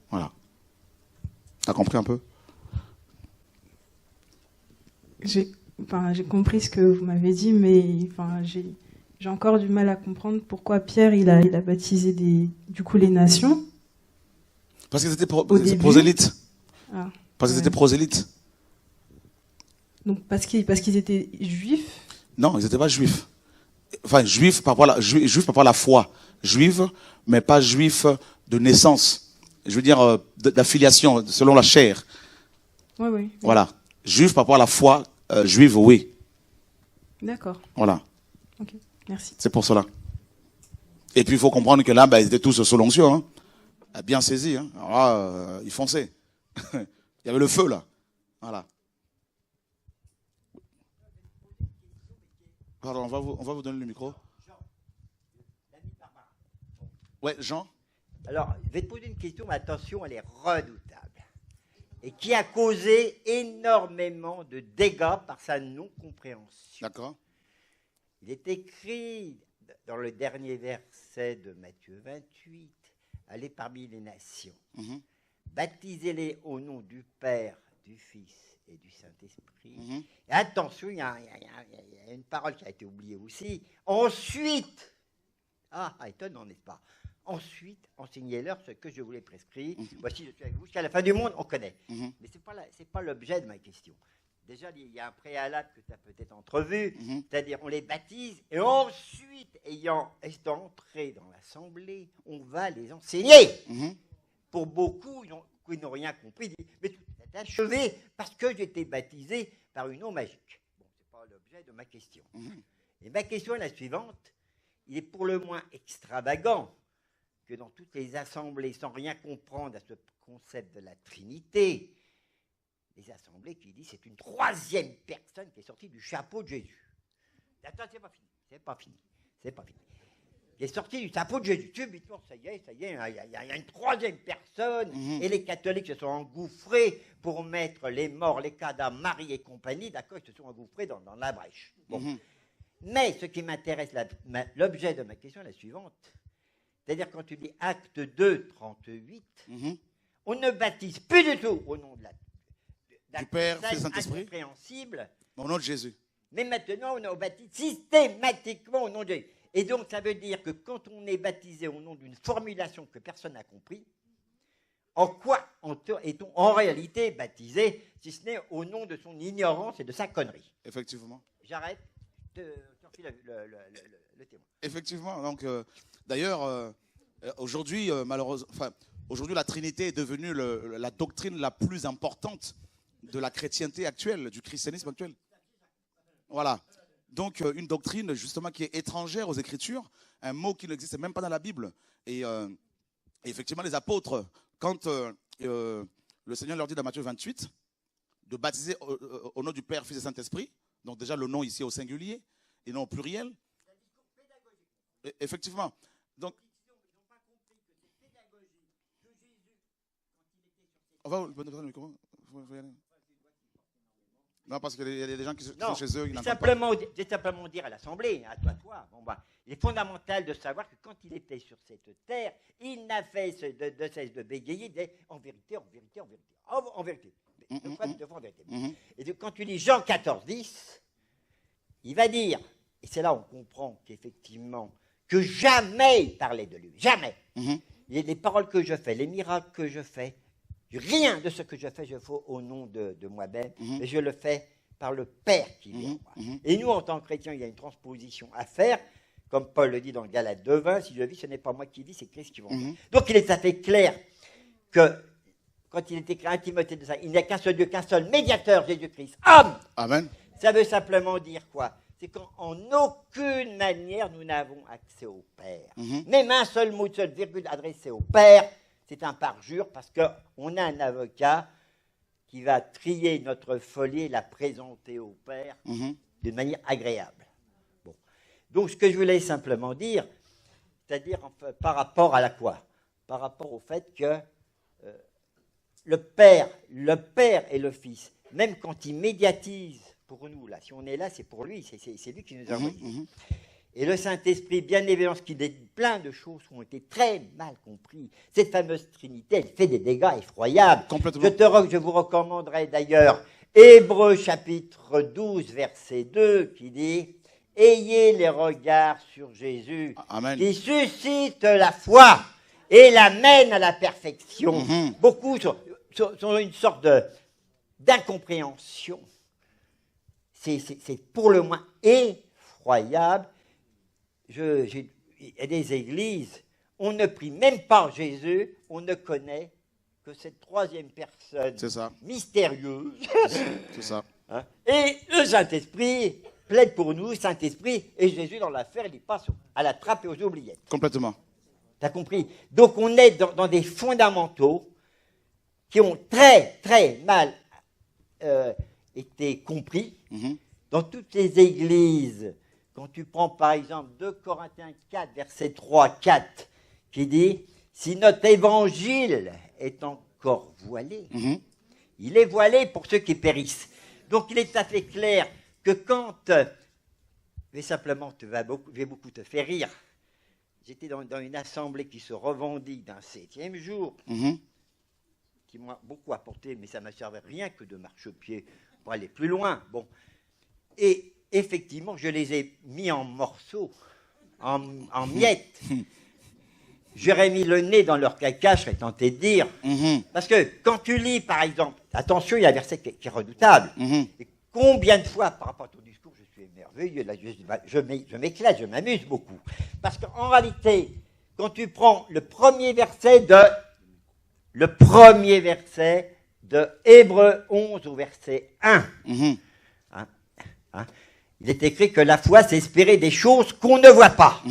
Voilà. T'as compris un peu? J'ai compris ce que vous m'avez dit, mais j'ai encore du mal à comprendre pourquoi Pierre il a baptisé du coup les nations. Parce qu'ils étaient prosélytes. Ah, parce qu'ils étaient prosélytes. Donc parce qu'ils étaient juifs. Non, ils n'étaient pas juifs. Enfin, juifs par rapport à la foi. Juifs, mais pas juifs de naissance. Je veux dire d'affiliation, selon la chair. Oui. Voilà. Juifs par rapport à la foi juive, oui. D'accord. Voilà. Ok, merci. C'est pour cela. Et puis il faut comprendre que là, ils étaient tous sous l'onction. Hein. Bien saisi. Hein. Alors là, ils fonçaient. Il y avait le feu là. Voilà. Pardon, on va vous donner le micro. Ouais, Jean. Alors, je vais te poser une question, mais attention, elle est redoutable. Et qui a causé énormément de dégâts par sa non-compréhension. D'accord. Il est écrit dans le dernier verset de Matthieu 28, allez parmi les nations, baptisez-les au nom du Père, du Fils et du Saint-Esprit. Et attention, il y a une parole qui a été oubliée aussi. Ensuite, étonnant, n'est-ce pas? Ensuite, enseignez-leur ce que je vous l'ai prescrit. Voici, je suis avec vous jusqu'à la fin du monde, on connaît. Mais ce n'est pas l'objet de ma question. Déjà, il y a un préalable que tu as peut-être entrevu, c'est-à-dire on les baptise, et ensuite, étant entrés dans l'assemblée, on va les enseigner. Pour beaucoup qui n'ont rien compris, disent, mais tout est achevé parce que j'ai été baptisé par une eau magique. Bon, ce n'est pas l'objet de ma question. Et ma question est la suivante. Il est pour le moins extravagant que dans toutes les assemblées, sans rien comprendre à ce concept de la Trinité, les assemblées qui disent c'est une troisième personne qui est sortie du chapeau de Jésus. Attends, c'est pas fini. Qui est sortie du chapeau de Jésus. Subitement, ça y est, il y a une troisième personne. Et les catholiques se sont engouffrés pour mettre les morts, les cadavres, Marie et compagnie, d'accord, ils se sont engouffrés dans la brèche. Bon. Mais ce qui m'intéresse, l'objet de ma question est la suivante. C'est-à-dire quand tu dis acte 2, 38, on ne baptise plus du tout au nom de du Père, Fils et Saint-Esprit, incompréhensible, au nom de Jésus. Mais maintenant, on baptise systématiquement au nom de Jésus. Et donc, ça veut dire que quand on est baptisé au nom d'une formulation que personne n'a compris, en quoi est-on en réalité baptisé, si ce n'est au nom de son ignorance et de sa connerie? Effectivement. J'arrête. Le témoin. Effectivement. Donc, d'ailleurs, aujourd'hui, aujourd'hui, la Trinité est devenue la doctrine la plus importante de la chrétienté actuelle, du christianisme actuel. Voilà. Donc, une doctrine, justement, qui est étrangère aux Écritures, un mot qui n'existe même pas dans la Bible. Et effectivement, les apôtres, quand le Seigneur leur dit dans Matthieu 28 de baptiser au nom du Père, Fils et Saint-Esprit, donc déjà le nom ici au singulier et non au pluriel. Effectivement. Donc, on va le micro. Non, parce qu'il y a des gens qui sont chez eux. J'ai simplement dire à l'Assemblée, à toi, il est fondamental de savoir que quand il était sur cette terre, il n'a fait de cesse de bégayer, il disait en vérité. Deux fois en vérité. Et donc, quand tu lis Jean 14, 10, il va dire, et c'est là où on comprend qu'effectivement, que jamais il parlait de lui, jamais. Il y a les paroles que je fais, les miracles que je fais, rien de ce que je fais au nom de moi-même, mais je le fais par le Père qui vit en moi. Et nous, en tant que chrétiens, il y a une transposition à faire, comme Paul le dit dans Galates 2:20, si je vis, ce n'est pas moi qui vis, c'est Christ qui vit en moi. Donc il est tout à fait clair que, quand il est écrit à Timothée de ça, il n'y a qu'un seul Dieu, qu'un seul médiateur, Jésus-Christ. Homme. Amen. Ça veut simplement dire quoi? C'est qu'en aucune manière, nous n'avons accès au Père. Même un seul mot, une seule virgule adressée au Père, c'est un parjure parce qu'on a un avocat qui va trier notre folie et la présenter au Père d'une manière agréable. Bon. Donc, ce que je voulais simplement dire, c'est-à-dire par rapport à la quoi? Par rapport au fait que le Père et le Fils, même quand ils médiatisent pour nous, là, si on est là, c'est pour lui, c'est lui qui nous a envoyés. Et le Saint-Esprit, bien évidemment, ce qui dit plein de choses qui ont été très mal comprises. Cette fameuse Trinité, elle fait des dégâts effroyables. Complètement. Je vous recommanderais d'ailleurs Hébreux chapitre 12, verset 2, qui dit « Ayez les regards sur Jésus, Amen. Qui suscite la foi et l'amène à la perfection. Beaucoup sont une sorte d'incompréhension. C'est pour le moins effroyable. Il y a des églises, on ne prie même pas Jésus, on ne connaît que cette troisième personne mystérieuse. C'est ça. Hein? Et le Saint-Esprit plaide pour nous, Saint-Esprit, et Jésus dans l'affaire, il passe à la trappe et aux oubliettes. Complètement. Tu as compris? Donc on est dans des fondamentaux qui ont très, très mal été compris. Dans toutes les églises. Quand tu prends par exemple 2 Corinthiens 4, verset 3-4, qui dit « Si notre évangile est encore voilé, il est voilé pour ceux qui périssent. » Donc il est tout à fait clair que quand vais simplement, je vais beaucoup te faire rire. J'étais dans une assemblée qui se revendique d'un 7e jour, qui m'a beaucoup apporté, mais ça ne m'a servi rien que de marchepied pour aller plus loin. Bon. Et effectivement, je les ai mis en morceaux, en miettes. J'aurais mis le nez dans leur caca, je serais tenté de dire. Parce que quand tu lis, par exemple, attention, il y a un verset qui est redoutable. Et combien de fois, par rapport à ton discours, je suis émerveillé, là, je m'éclate, je m'amuse beaucoup. Parce qu'en réalité, quand tu prends le premier verset de Hébreux 11 au verset 1, il est écrit que la foi, c'est espérer des choses qu'on ne voit pas.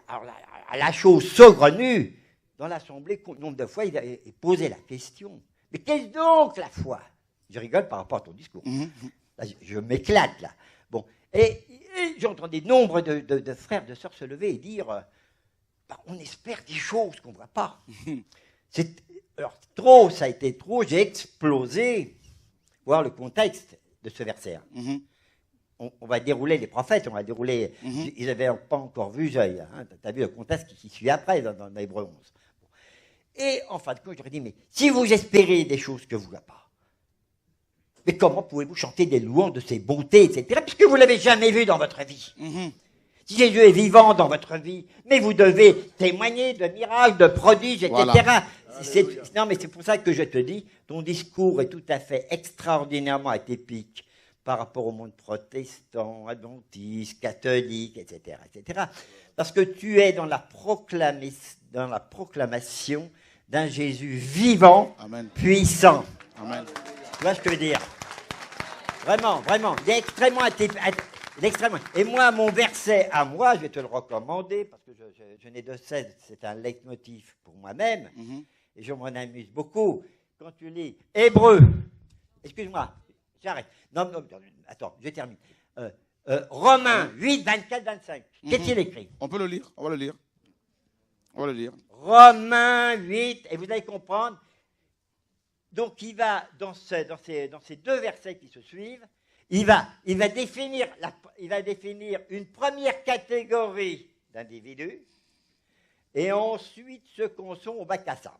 Alors, la chose saugrenue, dans l'Assemblée, nombre de fois, il a posé la question. Mais qu'est-ce donc la foi? Je rigole par rapport à ton discours. Là, je m'éclate, là. Bon. Et j'entendais nombre de frères, de sœurs se lever et dire on espère des choses qu'on ne voit pas. Alors, ça a été trop, j'ai explosé. Voir le contexte de ce verset. On va dérouler les prophètes, on va dérouler. Ils n'avaient pas encore vu, tu as vu le contexte qui suit après dans Hébreux 11. Bon. Et en fin de compte, j'aurais dit, mais si vous espérez des choses que vous ne voyez pas, mais comment pouvez-vous chanter des louanges de ses bontés, etc., puisque vous ne l'avez jamais vu dans votre vie? Si Jésus est vivant dans votre vie, mais vous devez témoigner de miracles, de prodiges, etc. Voilà. Non, mais c'est pour ça que je te dis, ton discours est tout à fait extraordinairement atypique par rapport au monde protestant, adventiste, catholique, etc., etc. Parce que tu es dans la proclamation d'un Jésus vivant, Amen. Puissant. Amen. Tu vois ce que je veux dire? Vraiment, vraiment. Il est extrêmement atypique. Et moi, mon verset à moi, je vais te le recommander, parce que je n'ai de cesse, c'est un leitmotiv pour moi-même, et je m'en amuse beaucoup. Quand tu lis Hébreux, excuse-moi, j'arrête. Non, attends, je termine. Romains 8, 24, 25. Qu'est-ce qu'il écrit? On peut le lire, on va le lire. On va le lire. Romains 8, et vous allez comprendre. Donc, il va, dans ces deux versets qui se suivent, il va définir une première catégorie d'individus, et ensuite ceux qu'on sont au bac à sable.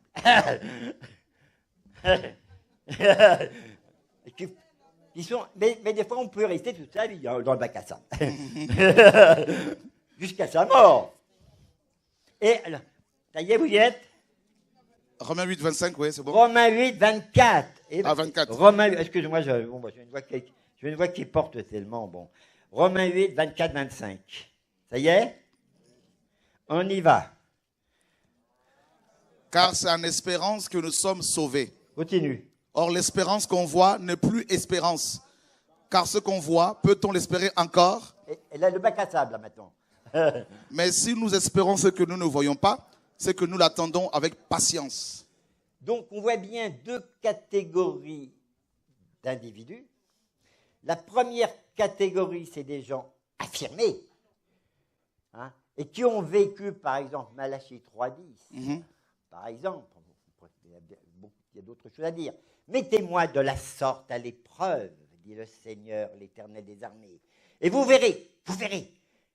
Mais des fois, on peut rester toute sa vie dans le bac à sable. Jusqu'à sa mort. Et alors, ça y est, vous y êtes? Romains 8, 25, oui, c'est bon. Romains 8, 24. Et 24. Romains, excusez-moi, j'ai une voix qui porte tellement. Bon. Romains 8, 24, 25. Ça y est? On y va. Car c'est en espérance que nous sommes sauvés. Continue. Or, l'espérance qu'on voit n'est plus espérance. Car ce qu'on voit, peut-on l'espérer encore? Et là, le bac à sable, là, maintenant. Mais si nous espérons ce que nous ne voyons pas, c'est que nous l'attendons avec patience. Donc, on voit bien deux catégories d'individus. La première catégorie, c'est des gens affirmés, et qui ont vécu, par exemple, Malachie 3.10, par exemple. Il y a d'autres choses à dire. Mettez-moi de la sorte à l'épreuve, dit le Seigneur, l'Éternel des armées. Et vous verrez,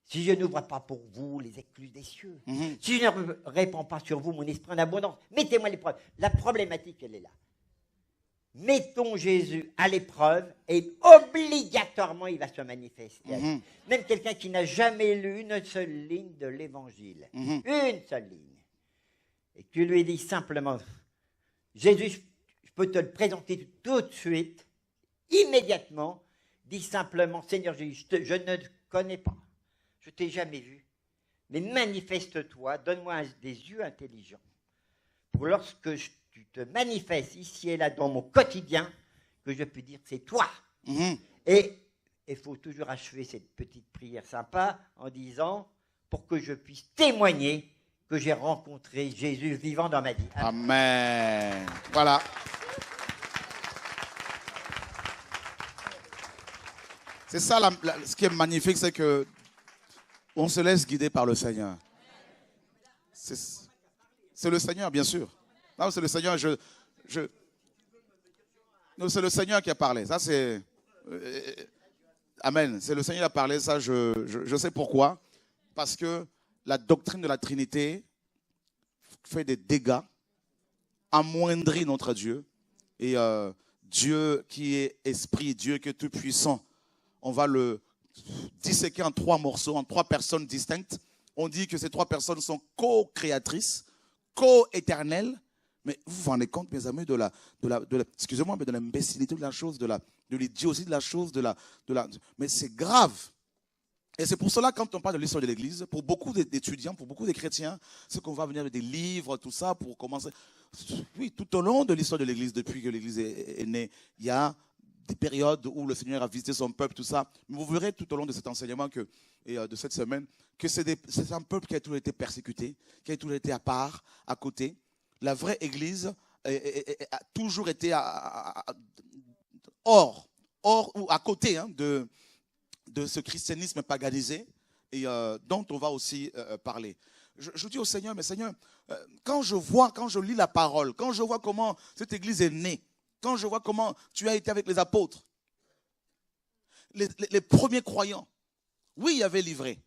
si je n'ouvre pas pour vous les écluses des cieux, si je ne répands pas sur vous mon esprit en abondance, mettez-moi à l'épreuve. La problématique, elle est là. Mettons Jésus à l'épreuve et obligatoirement il va se manifester. Même quelqu'un qui n'a jamais lu une seule ligne de l'Évangile, une seule ligne, et tu lui dis simplement, Jésus, je peux te le présenter tout de suite, immédiatement, dis simplement, Seigneur Jésus, je ne te connais pas, je ne t'ai jamais vu, mais manifeste-toi, donne-moi des yeux intelligents, pour lorsque tu te manifestes ici et là dans mon quotidien, que je puisse dire que c'est toi. Et il faut toujours achever cette petite prière sympa en disant, pour que je puisse témoigner que j'ai rencontré Jésus vivant dans ma vie. Amen. Voilà. C'est ça, ce qui est magnifique, c'est que on se laisse guider par le Seigneur. C'est le Seigneur, bien sûr. Non, c'est le Seigneur. Non, c'est le Seigneur qui a parlé. Ça, c'est Amen. C'est le Seigneur qui a parlé, ça, je sais pourquoi. Parce que la doctrine de la Trinité fait des dégâts, amoindrit notre Dieu. Et Dieu qui est esprit, Dieu qui est tout puissant, on va le disséquer en 3 morceaux, en 3 personnes distinctes. On dit que ces 3 personnes sont co-créatrices, co-éternelles. Mais vous vous rendez compte, mes amis, excusez-moi, mais de l'imbécilité de la chose, de l'idiotie de la chose, mais c'est grave. Et c'est pour cela, quand on parle de l'histoire de l'Église, pour beaucoup d'étudiants, pour beaucoup de chrétiens, c'est qu'on va venir avec des livres, tout ça, pour commencer. Oui, tout au long de l'histoire de l'Église, depuis que l'Église est née, il y a des périodes où le Seigneur a visité son peuple, tout ça. Mais vous verrez tout au long de cet enseignement et de cette semaine que c'est un peuple qui a toujours été persécuté, qui a toujours été à part, à côté. La vraie Église a toujours été hors ou à côté de ce christianisme paganisé et dont on va aussi parler. Je dis au Seigneur, mais Seigneur, quand je lis la parole, quand je vois comment cette Église est née, quand je vois comment tu as été avec les apôtres, les premiers croyants, oui, il y avait l'ivraie,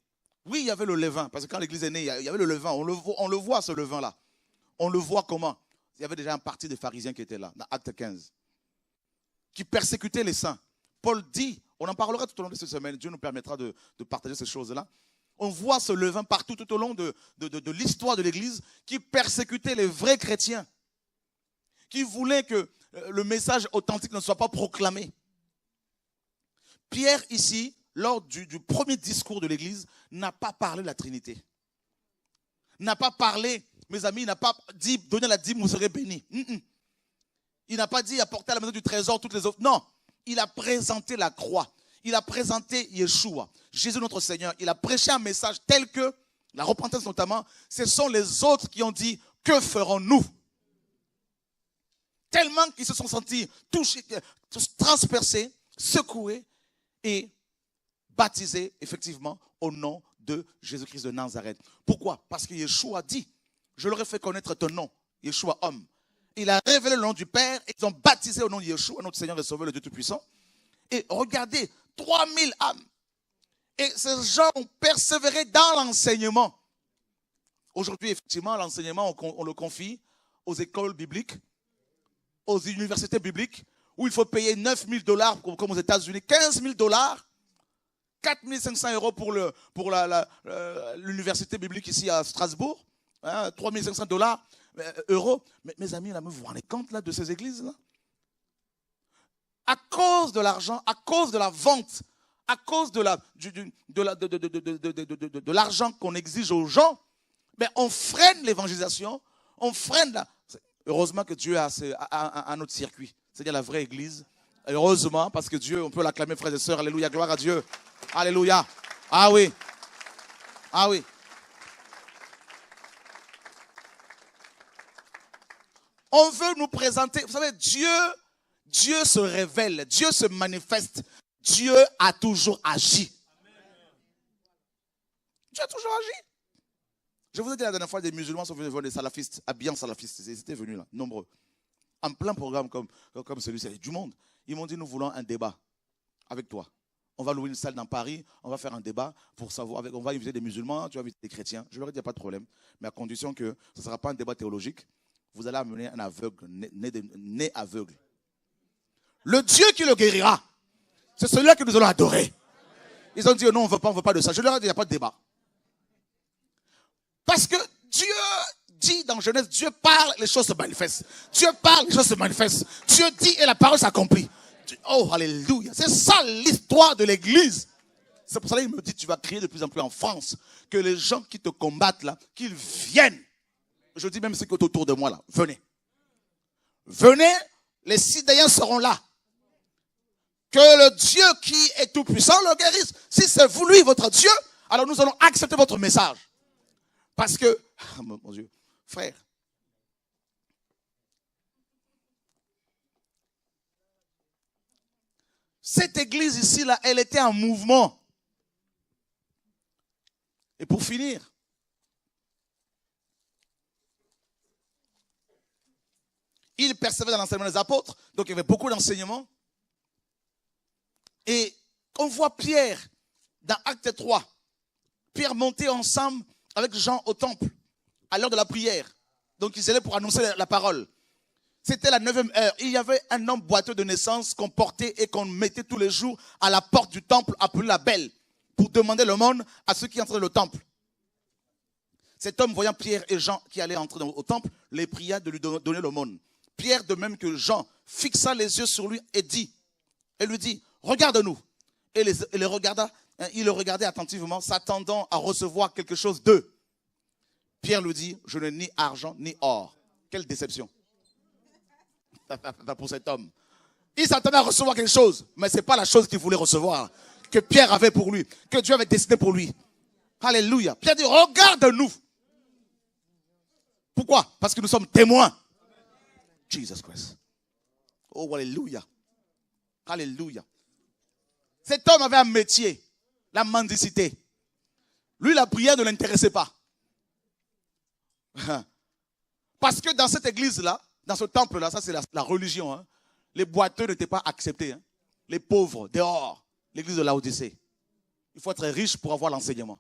oui, il y avait le levain, parce que quand l'Église est née, il y avait le levain, on le voit ce levain-là. On le voit comment. Il y avait déjà un parti de pharisiens qui était là, dans Acte 15, qui persécutait les saints. Paul dit, on en parlera tout au long de cette semaine, Dieu nous permettra de partager ces choses-là. On voit ce levain partout tout au long de l'histoire de l'Église qui persécutait les vrais chrétiens, qui voulaient que le message authentique ne soit pas proclamé. Pierre, ici, lors du premier discours de l'Église, n'a pas parlé de la Trinité. N'a pas parlé, mes amis, il n'a pas dit, donnez la dîme, vous serez bénis. Il n'a pas dit, apportez à la maison du trésor toutes les autres. Non, il a présenté la croix. Il a présenté Yeshua, Jésus notre Seigneur. Il a prêché un message tel que, la repentance notamment, ce sont les autres qui ont dit, que ferons-nous? Tellement qu'ils se sont sentis touchés, transpercés, secoués et baptisés, effectivement, au nom de Jésus-Christ de Nazareth. Pourquoi? Parce que Yeshua dit, je leur ai fait connaître ton nom, Yeshua homme. Il a révélé le nom du Père et ils ont baptisé au nom de Yeshua, notre Seigneur et Sauveur, le Dieu Tout-Puissant. Et regardez, 3000 âmes. Et ces gens ont persévéré dans l'enseignement. Aujourd'hui, effectivement, l'enseignement, on le confie aux écoles bibliques, aux universités bibliques, où il faut payer $9,000 comme aux États-Unis, $15,000, 4 500 € pour l'université biblique ici à Strasbourg, hein, $3 500 Mais mes amis, là, vous vous rendez compte là, de ces églises-là? À cause de l'argent, à cause de la vente, à cause de l'argent qu'on exige aux gens, ben on freine l'évangélisation, on freine Heureusement que Dieu a un autre circuit, c'est-à-dire la vraie église. Heureusement, parce que Dieu, on peut l'acclamer, frères et sœurs. Alléluia, gloire à Dieu. Alléluia. Ah oui. Ah oui. On veut nous présenter, vous savez, Dieu se révèle, Dieu se manifeste, Dieu a toujours agi. Dieu a toujours agi. Je vous ai dit la dernière fois, des musulmans sont venus voir des salafistes, habillés en salafistes, ils étaient venus là, nombreux. En plein programme comme celui-ci, du monde. Ils m'ont dit, nous voulons un débat avec toi. On va louer une salle dans Paris, on va faire un débat pour savoir, on va inviter des musulmans, tu vas inviter des chrétiens. Je leur ai dit, il n'y a pas de problème, mais à condition que ce ne sera pas un débat théologique. Vous allez amener un aveugle, né aveugle. Le Dieu qui le guérira, c'est celui-là que nous allons adorer. Ils ont dit, non, on ne veut pas de ça. Je leur ai dit, il n'y a pas de débat. Parce que Dieu dit dans Genèse, Dieu parle, les choses se manifestent. Dieu parle, les choses se manifestent. Dieu dit et la parole s'accomplit. Oh, alléluia. C'est ça l'histoire de l'église. C'est pour ça qu'il me dit, tu vas crier de plus en plus en France, que les gens qui te combattent là, qu'ils viennent. Je dis même ceux qui sont autour de moi là, venez. Venez, les Sidéens seront là. Que le Dieu qui est tout puissant le guérisse. Si c'est vous lui, votre Dieu, alors nous allons accepter votre message. Parce que, mon Dieu, frère, cette église ici, là, elle était en mouvement. Et pour finir, il persévérait dans l'enseignement des apôtres, donc il y avait beaucoup d'enseignements. Et On voit Pierre dans Acte 3. Pierre montait ensemble avec Jean au temple à l'heure de la prière. Donc ils allaient pour annoncer la parole. C'était la 9e heure. Il y avait un homme boiteux de naissance qu'on portait et qu'on mettait tous les jours à la porte du temple appelé la Belle pour demander l'aumône à ceux qui entraient dans le temple. Cet homme, voyant Pierre et Jean qui allaient entrer au temple, les pria de lui donner l'aumône. Pierre, de même que Jean, fixa les yeux sur lui et lui dit, regarde-nous. Et il le regardait attentivement, s'attendant à recevoir quelque chose d'eux. Pierre lui dit, je n'ai ni argent ni or. Quelle déception pour cet homme. Il s'attendait à recevoir quelque chose, mais ce n'est pas la chose qu'il voulait recevoir, que Pierre avait pour lui, que Dieu avait décidé pour lui. Alléluia. Pierre dit, regarde-nous. Pourquoi? Parce que nous sommes témoins. Jesus Christ. Oh, alléluia. Alléluia. Cet homme avait un métier, la mendicité. Lui, la prière ne l'intéressait pas. Parce que dans cette église-là, dans ce temple-là, ça c'est la religion, hein, les boiteux n'étaient pas acceptés. Hein. Les pauvres, dehors. L'église de Laodicée. Il faut être riche pour avoir l'enseignement.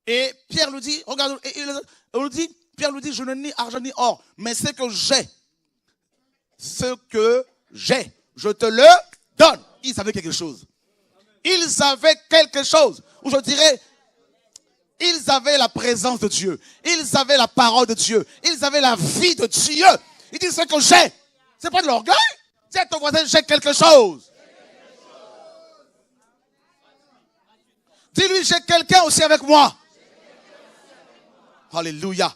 Et Pierre lui dit, regarde, Pierre lui dit, je n'ai ni argent ni or, mais ce que j'ai, je te le donne. Ils avaient quelque chose. Ils avaient quelque chose. Ou je dirais, ils avaient la présence de Dieu. Ils avaient la parole de Dieu. Ils avaient la vie de Dieu. Ils disent ce que j'ai. C'est pas de l'orgueil. Dis à ton voisin, j'ai quelque chose. Dis-lui, j'ai quelqu'un aussi avec moi. Alléluia.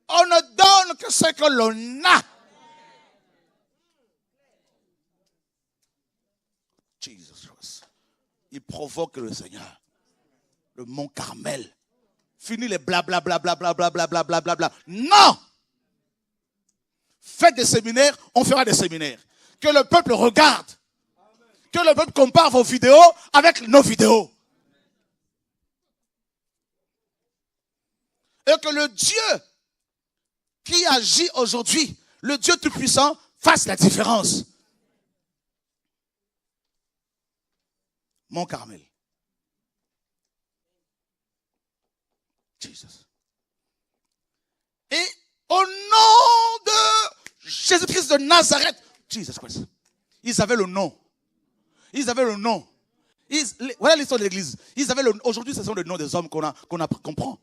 On ne donne que ce que l'on a. Jesus Christ. Il provoque le Seigneur. Le mont Carmel. Fini les blablabla. Non! Faites des séminaires, on fera des séminaires. Que le peuple regarde. Que le peuple compare vos vidéos avec nos vidéos. Et que le Dieu qui agit aujourd'hui, le Dieu Tout-Puissant, fasse la différence. Mont Carmel. Jesus. Et au nom de Jésus-Christ de Nazareth, Jesus Christ, ils avaient le nom. Ils avaient le nom. Voilà l'histoire de l'église. Aujourd'hui, ce sont les noms des hommes qu'on prend.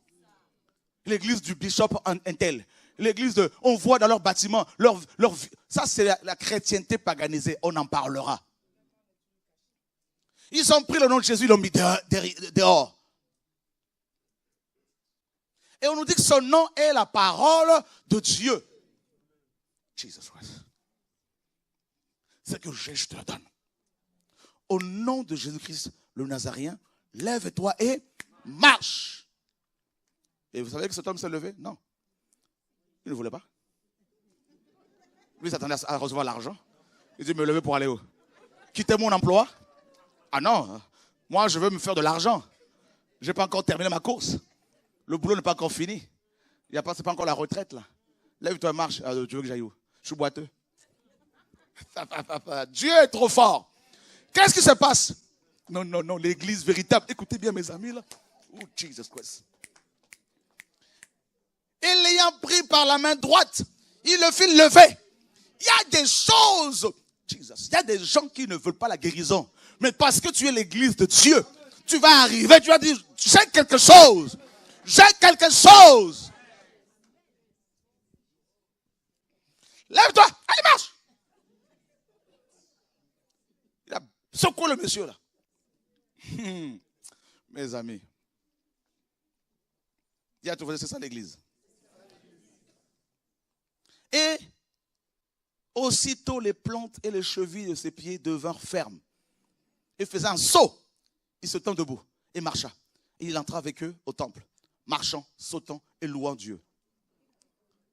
L'église du bishop Intel. L'église de, on voit dans leur bâtiment, ça c'est la chrétienté paganisée, on en parlera. Ils ont pris le nom de Jésus, ils l'ont mis dehors. Et on nous dit que son nom est la parole de Dieu. Jesus Christ. C'est que je te le donne. Au nom de Jésus-Christ, le Nazaréen, lève-toi et marche. Et vous savez que cet homme s'est levé? Non. Il ne voulait pas. Lui s'attendait à recevoir l'argent. Il dit, me lever pour aller où? Quitter mon emploi? Ah non, moi je veux me faire de l'argent. Je n'ai pas encore terminé ma course. Le boulot n'est pas encore fini. Ce n'est pas encore la retraite là. Lève-toi et marche. Ah, tu veux que j'aille où? Je suis boiteux. Dieu est trop fort. Qu'est-ce qui se passe? Non, l'église véritable. Écoutez bien mes amis là. Oh Jesus Christ. Et l'ayant pris par la main droite, il le fit lever. Il y a des choses, Jesus, il y a des gens qui ne veulent pas la guérison. Mais parce que tu es l'église de Dieu, tu vas arriver, tu vas dire, j'ai quelque chose. J'ai quelque chose. Lève-toi, allez marche. Il a secoué le monsieur là. Mes amis. Dis à ton voisin, c'est ça l'église. Et aussitôt les plantes et les chevilles de ses pieds devinrent fermes. Et faisant un saut, il se tint debout et marcha. Et il entra avec eux au temple, marchant, sautant et louant Dieu.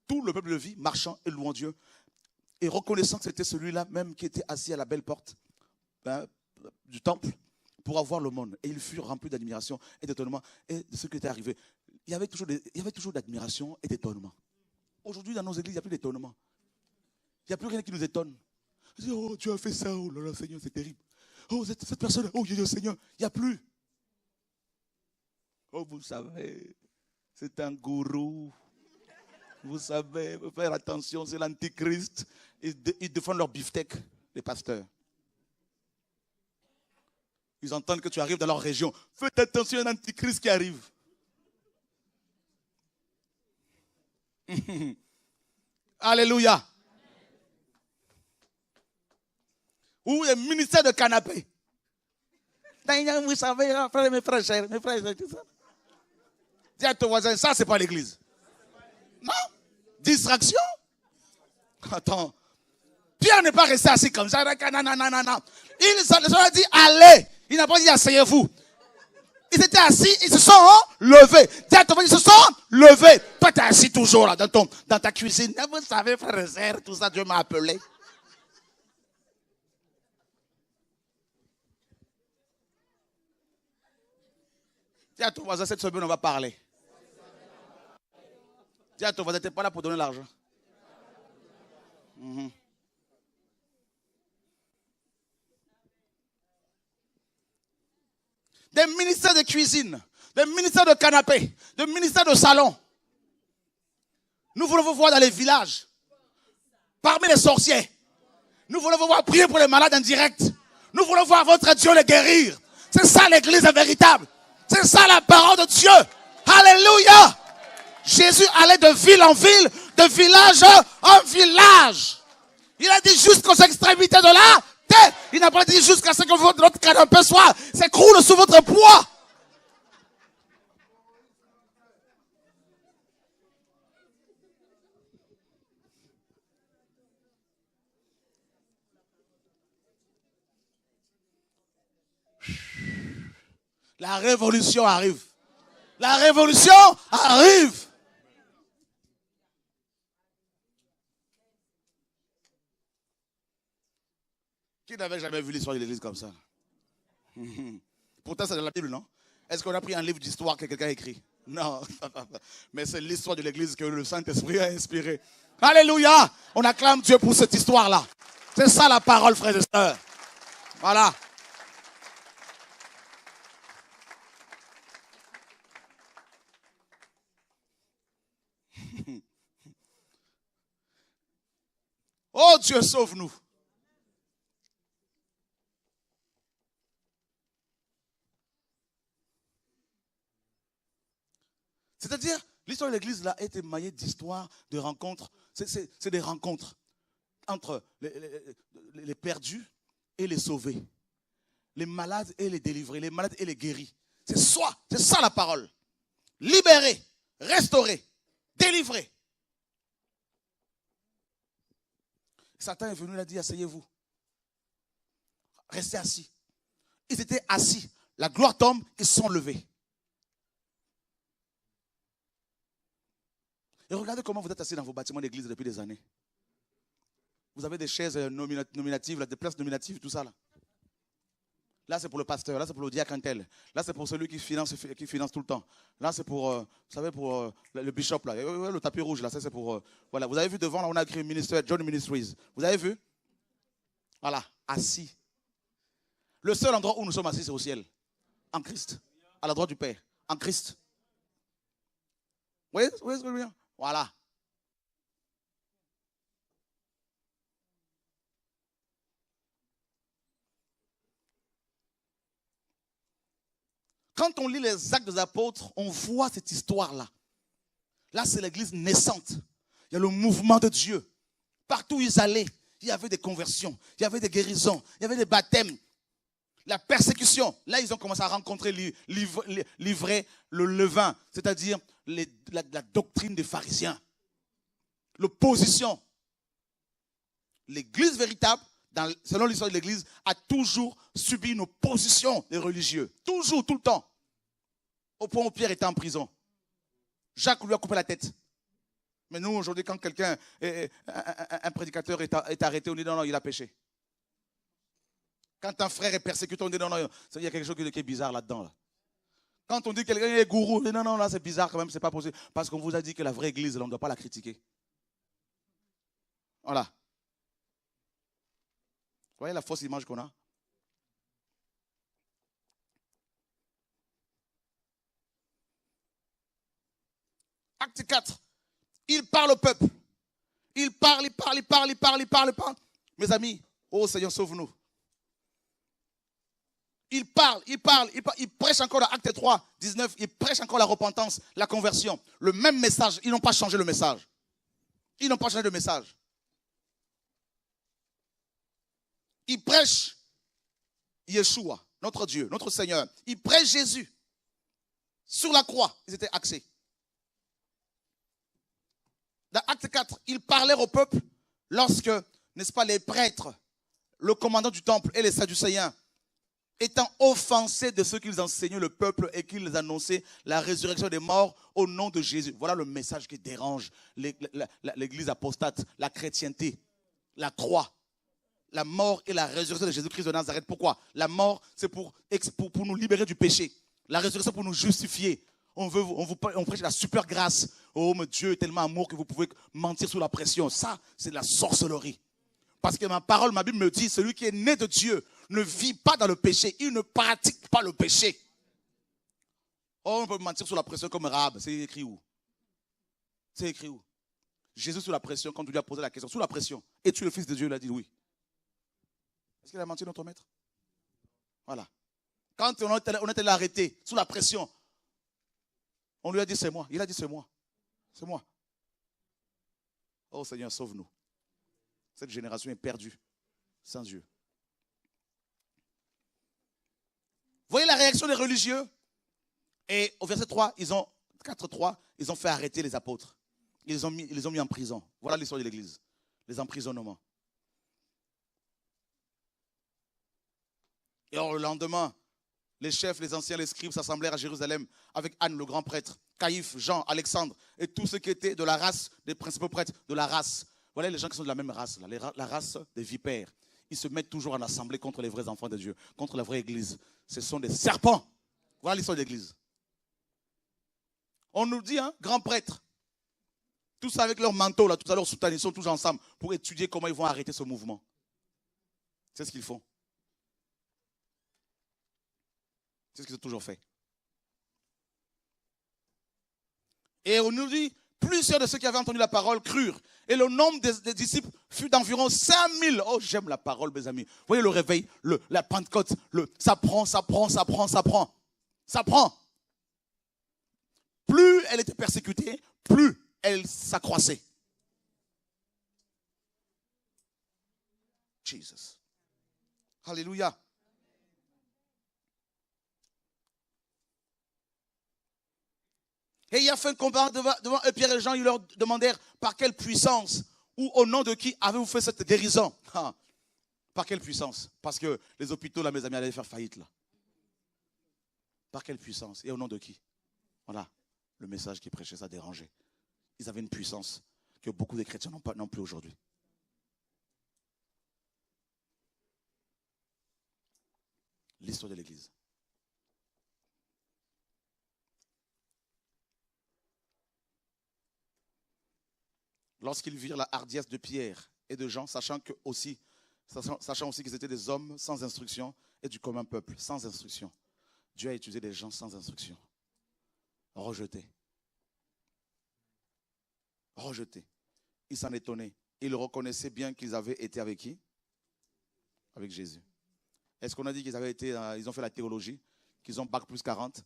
Tout le peuple le vit, marchant et louant Dieu, et reconnaissant que c'était celui-là même qui était assis à la belle porte du temple pour avoir l'aumône. Et ils furent remplis d'admiration et d'étonnement et de ce qui était arrivé. Il y avait toujours d'admiration et d'étonnement. Aujourd'hui, dans nos églises, il n'y a plus d'étonnement. Il n'y a plus rien qui nous étonne. On dit, oh, tu as fait ça, oh là là, Seigneur, c'est terrible. Oh, cette personne, oh Dieu, Seigneur, il n'y a plus. Oh, vous savez, c'est un gourou. Vous savez, il faut faire attention, c'est l'antichrist. Ils défendent leur beefsteak, les pasteurs. Ils entendent que tu arrives dans leur région. Faites attention à un antichrist qui arrive. Alléluia. Ou le ministère de canapé. Vous savez, mes frères, tout ça. Dis à ton voisin, ça, c'est pas l'église. Non. Distraction. Attends. Pierre n'est pas resté assis comme ça. Non. Il a dit, allez. Il n'a pas dit, asseyez-vous. Ils étaient assis, ils se sont levés. Dis à ton voisin, ils se sont levés. Toi, tu es assis toujours là, dans ta cuisine. Vous savez, frère et sœur, tout ça, Dieu m'a appelé. Dis à ton voisin, cette semaine, on va parler. Dis à ton voisin, tu n'es pas là pour donner l'argent. Des ministères de cuisine, des ministères de canapé, des ministères de salon. Nous voulons vous voir dans les villages, parmi les sorciers. Nous voulons vous voir prier pour les malades en direct. Nous voulons voir votre Dieu les guérir. C'est ça l'église véritable. C'est ça la parole de Dieu. Alléluia. Jésus allait de ville en ville, de village en village. Il a dit jusqu'aux extrémités de la terre. Il n'a pas dit jusqu'à ce que votre canapé soit s'écroule sous votre poids. La révolution arrive. La révolution arrive. Qui n'avait jamais vu l'histoire de l'église comme ça? Pourtant, c'est dans la Bible, non? Est-ce qu'on a pris un livre d'histoire que quelqu'un a écrit? Non. Mais c'est l'histoire de l'église que le Saint-Esprit a inspirée. Alléluia! On acclame Dieu pour cette histoire-là. C'est ça la parole, frères et sœurs. Voilà. Oh Dieu, sauve-nous. C'est-à-dire, l'histoire de l'église là est émaillée d'histoires, de rencontres. C'est des rencontres entre les perdus et les sauvés. Les malades et les délivrés, les malades et les guéris. C'est ça la parole. Libérer, restaurer, délivrer. Satan est venu, il a dit, asseyez-vous. Restez assis. Ils étaient assis. La gloire tombe, ils se sont levés. Et regardez comment vous êtes assis dans vos bâtiments d'église depuis des années. Vous avez des chaises nominatives, des places nominatives, tout ça là. Là, c'est pour le pasteur, là, c'est pour le diacre tel. Là, c'est pour celui qui finance tout le temps. Là, c'est pour, vous savez, pour le bishop, là. Le tapis rouge, là, ça, c'est pour... voilà, vous avez vu devant, là, on a écrit ministère, John Ministries. Vous avez vu? Voilà, assis. Le seul endroit où nous sommes assis, c'est au ciel. En Christ. À la droite du Père. En Christ. Vous voyez ce que je veux dire? Voilà. Quand on lit les Actes des Apôtres, on voit cette histoire-là. Là, c'est l'église naissante. Il y a le mouvement de Dieu. Partout où ils allaient, il y avait des conversions, il y avait des guérisons, il y avait des baptêmes. La persécution. Là, ils ont commencé à rencontrer, livrer le levain, c'est-à-dire la doctrine des pharisiens. L'opposition. L'église véritable, selon l'histoire de l'église, a toujours subi une opposition des religieux. Toujours, tout le temps. Au point où Pierre était en prison. Jacques lui a coupé la tête. Mais nous, aujourd'hui, quand quelqu'un, un prédicateur est arrêté, on dit non, il a péché. Quand un frère est persécuté, on dit non, il y a quelque chose qui est bizarre là-dedans. Là. Quand on dit que quelqu'un est gourou, on dit non, là c'est bizarre quand même, c'est pas possible. Parce qu'on vous a dit que la vraie église, là, on ne doit pas la critiquer. Voilà. voyez la fausse image qu'on a? Acte 4. Il parle au peuple. Il parle. Mes amis, oh Seigneur, sauve-nous. Il parle. Il prêche encore dans Acte 3, 19. Il prêche encore la repentance, la conversion. Le même message. Ils n'ont pas changé le message. Ils n'ont pas changé de message. Il prêche Yeshua, notre Dieu, notre Seigneur. Il prêche Jésus. Sur la croix, ils étaient axés. Dans Acte 4, il parlait au peuple lorsque, n'est-ce pas, les prêtres, le commandant du temple et les Sadducéens, étant offensés de ce qu'ils enseignaient le peuple et qu'ils annonçaient la résurrection des morts au nom de Jésus. Voilà le message qui dérange l'église apostate, la chrétienté, la croix. La mort et la résurrection de Jésus-Christ de Nazareth. Pourquoi? La mort, c'est pour nous libérer du péché. La résurrection, pour nous justifier. On prêche la super grâce. Oh, mon Dieu est tellement amour que vous pouvez mentir sous la pression. Ça, c'est de la sorcellerie. Parce que ma Bible me dit, celui qui est né de Dieu ne vit pas dans le péché. Il ne pratique pas le péché. Oh, on peut mentir sous la pression comme Rahab. C'est écrit où? C'est écrit où? Jésus sous la pression, quand tu lui as posé la question, sous la pression. Es-tu le Fils de Dieu? Il a dit oui. Est-ce qu'il a menti notre maître? Voilà. Quand on était arrêté, sous la pression, on lui a dit c'est moi. Il a dit c'est moi. C'est moi. Oh Seigneur, sauve-nous. Cette génération est perdue sans Dieu. Voyez la réaction des religieux. Et au verset 3, 4-3, ils ont fait arrêter les apôtres. Ils les ont mis en prison. Voilà l'histoire de l'église. Les emprisonnements. Et alors le lendemain, les chefs, les anciens, les scribes s'assemblèrent à Jérusalem avec Anne, le grand prêtre, Caïphe, Jean, Alexandre et tous ceux qui étaient de la race des principaux prêtres, de la race. Voilà les gens qui sont de la même race, la race des vipères. Ils se mettent toujours en assemblée contre les vrais enfants de Dieu, contre la vraie église. Ce sont des serpents. Voilà l'histoire de l'église. On nous dit, grand prêtre, tous avec leur manteau, là, tout à l'heure, soutane, ils sont tous ensemble pour étudier comment ils vont arrêter ce mouvement. C'est ce qu'ils font. C'est ce qu'ils ont toujours fait. Et on nous dit, plusieurs de ceux qui avaient entendu la parole crurent. Et le nombre des disciples fut d'environ 5000. Oh, j'aime la parole, mes amis. Vous voyez le réveil, la Pentecôte, ça prend. Plus elle était persécutée, plus elle s'accroissait. Jesus. Alléluia. Et il y a fait un combat devant eux, Pierre et Jean, ils leur demandèrent par quelle puissance ou au nom de qui avez-vous fait cette guérison? Par quelle puissance? Parce que les hôpitaux, là, mes amis, allaient faire faillite. Là. Par quelle puissance? Et au nom de qui? Voilà, le message qu'ils prêchaient, ça dérangeait. Ils avaient une puissance que beaucoup de chrétiens n'ont plus aujourd'hui. L'histoire de l'Église. Lorsqu'ils virent la hardiesse de Pierre et de Jean, sachant aussi qu'ils étaient des hommes sans instruction et du commun peuple, sans instruction. Dieu a utilisé des gens sans instruction. Rejetés. Ils s'en étonnaient. Ils reconnaissaient bien qu'ils avaient été avec qui? Avec Jésus. Est-ce qu'on a dit ils ont fait la théologie, qu'ils ont bac plus 40?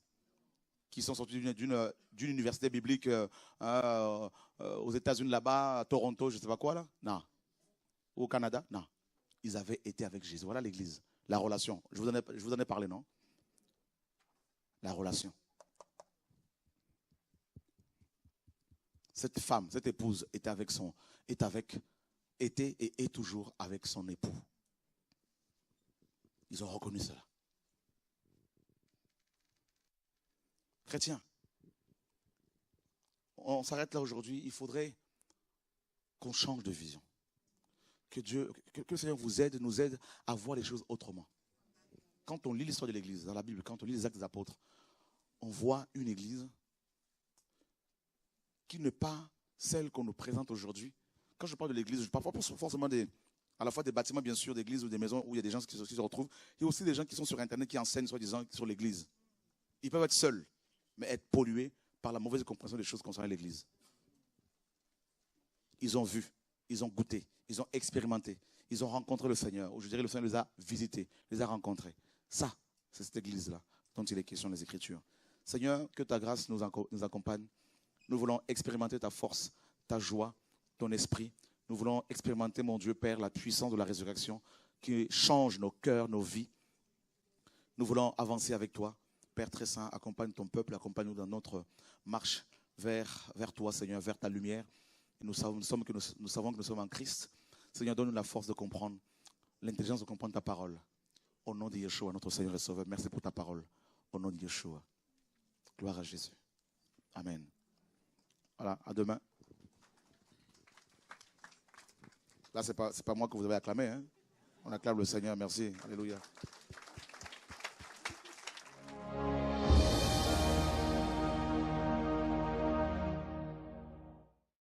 Qui sont sortis d'une université biblique aux États-Unis là-bas, à Toronto, je ne sais pas quoi là? Non. Ou au Canada? Non. Ils avaient été avec Jésus. Voilà l'église. La relation. Je vous en ai parlé, non? La relation. Cette femme, cette épouse était et est toujours avec son époux. Ils ont reconnu cela. Chrétiens, on s'arrête là aujourd'hui. Il faudrait qu'on change de vision. Que le Seigneur nous aide à voir les choses autrement. Quand on lit l'histoire de l'Église dans la Bible, quand on lit les Actes des Apôtres, on voit une Église qui n'est pas celle qu'on nous présente aujourd'hui. Quand je parle de l'Église, je ne parle pas forcément des À la fois des bâtiments, bien sûr, d'églises ou des maisons où il y a des gens qui se retrouvent. Il y a aussi des gens qui sont sur Internet qui enseignent, soi-disant, sur l'église. Ils peuvent être seuls, mais être pollués par la mauvaise compréhension des choses concernant l'église. Ils ont vu, ils ont goûté, ils ont expérimenté, ils ont rencontré le Seigneur. Ou je dirais, le Seigneur les a visités, les a rencontrés. Ça, c'est cette église-là dont il est question dans les Écritures. Seigneur, que ta grâce nous accompagne. Nous voulons expérimenter ta force, ta joie, ton esprit. Nous voulons expérimenter, mon Dieu Père, la puissance de la résurrection qui change nos cœurs, nos vies. Nous voulons avancer avec toi. Père très saint, accompagne ton peuple, accompagne-nous dans notre marche vers toi, Seigneur, vers ta lumière. Et nous savons que nous sommes en Christ. Seigneur, donne-nous la force de comprendre, l'intelligence de comprendre ta parole. Au nom de Yeshua, notre Seigneur et Sauveur, merci pour ta parole. Au nom de Yeshua. Gloire à Jésus. Amen. Voilà, à demain. Là, ce n'est pas moi que vous avez acclamé. Hein? On acclame le Seigneur, merci. Alléluia.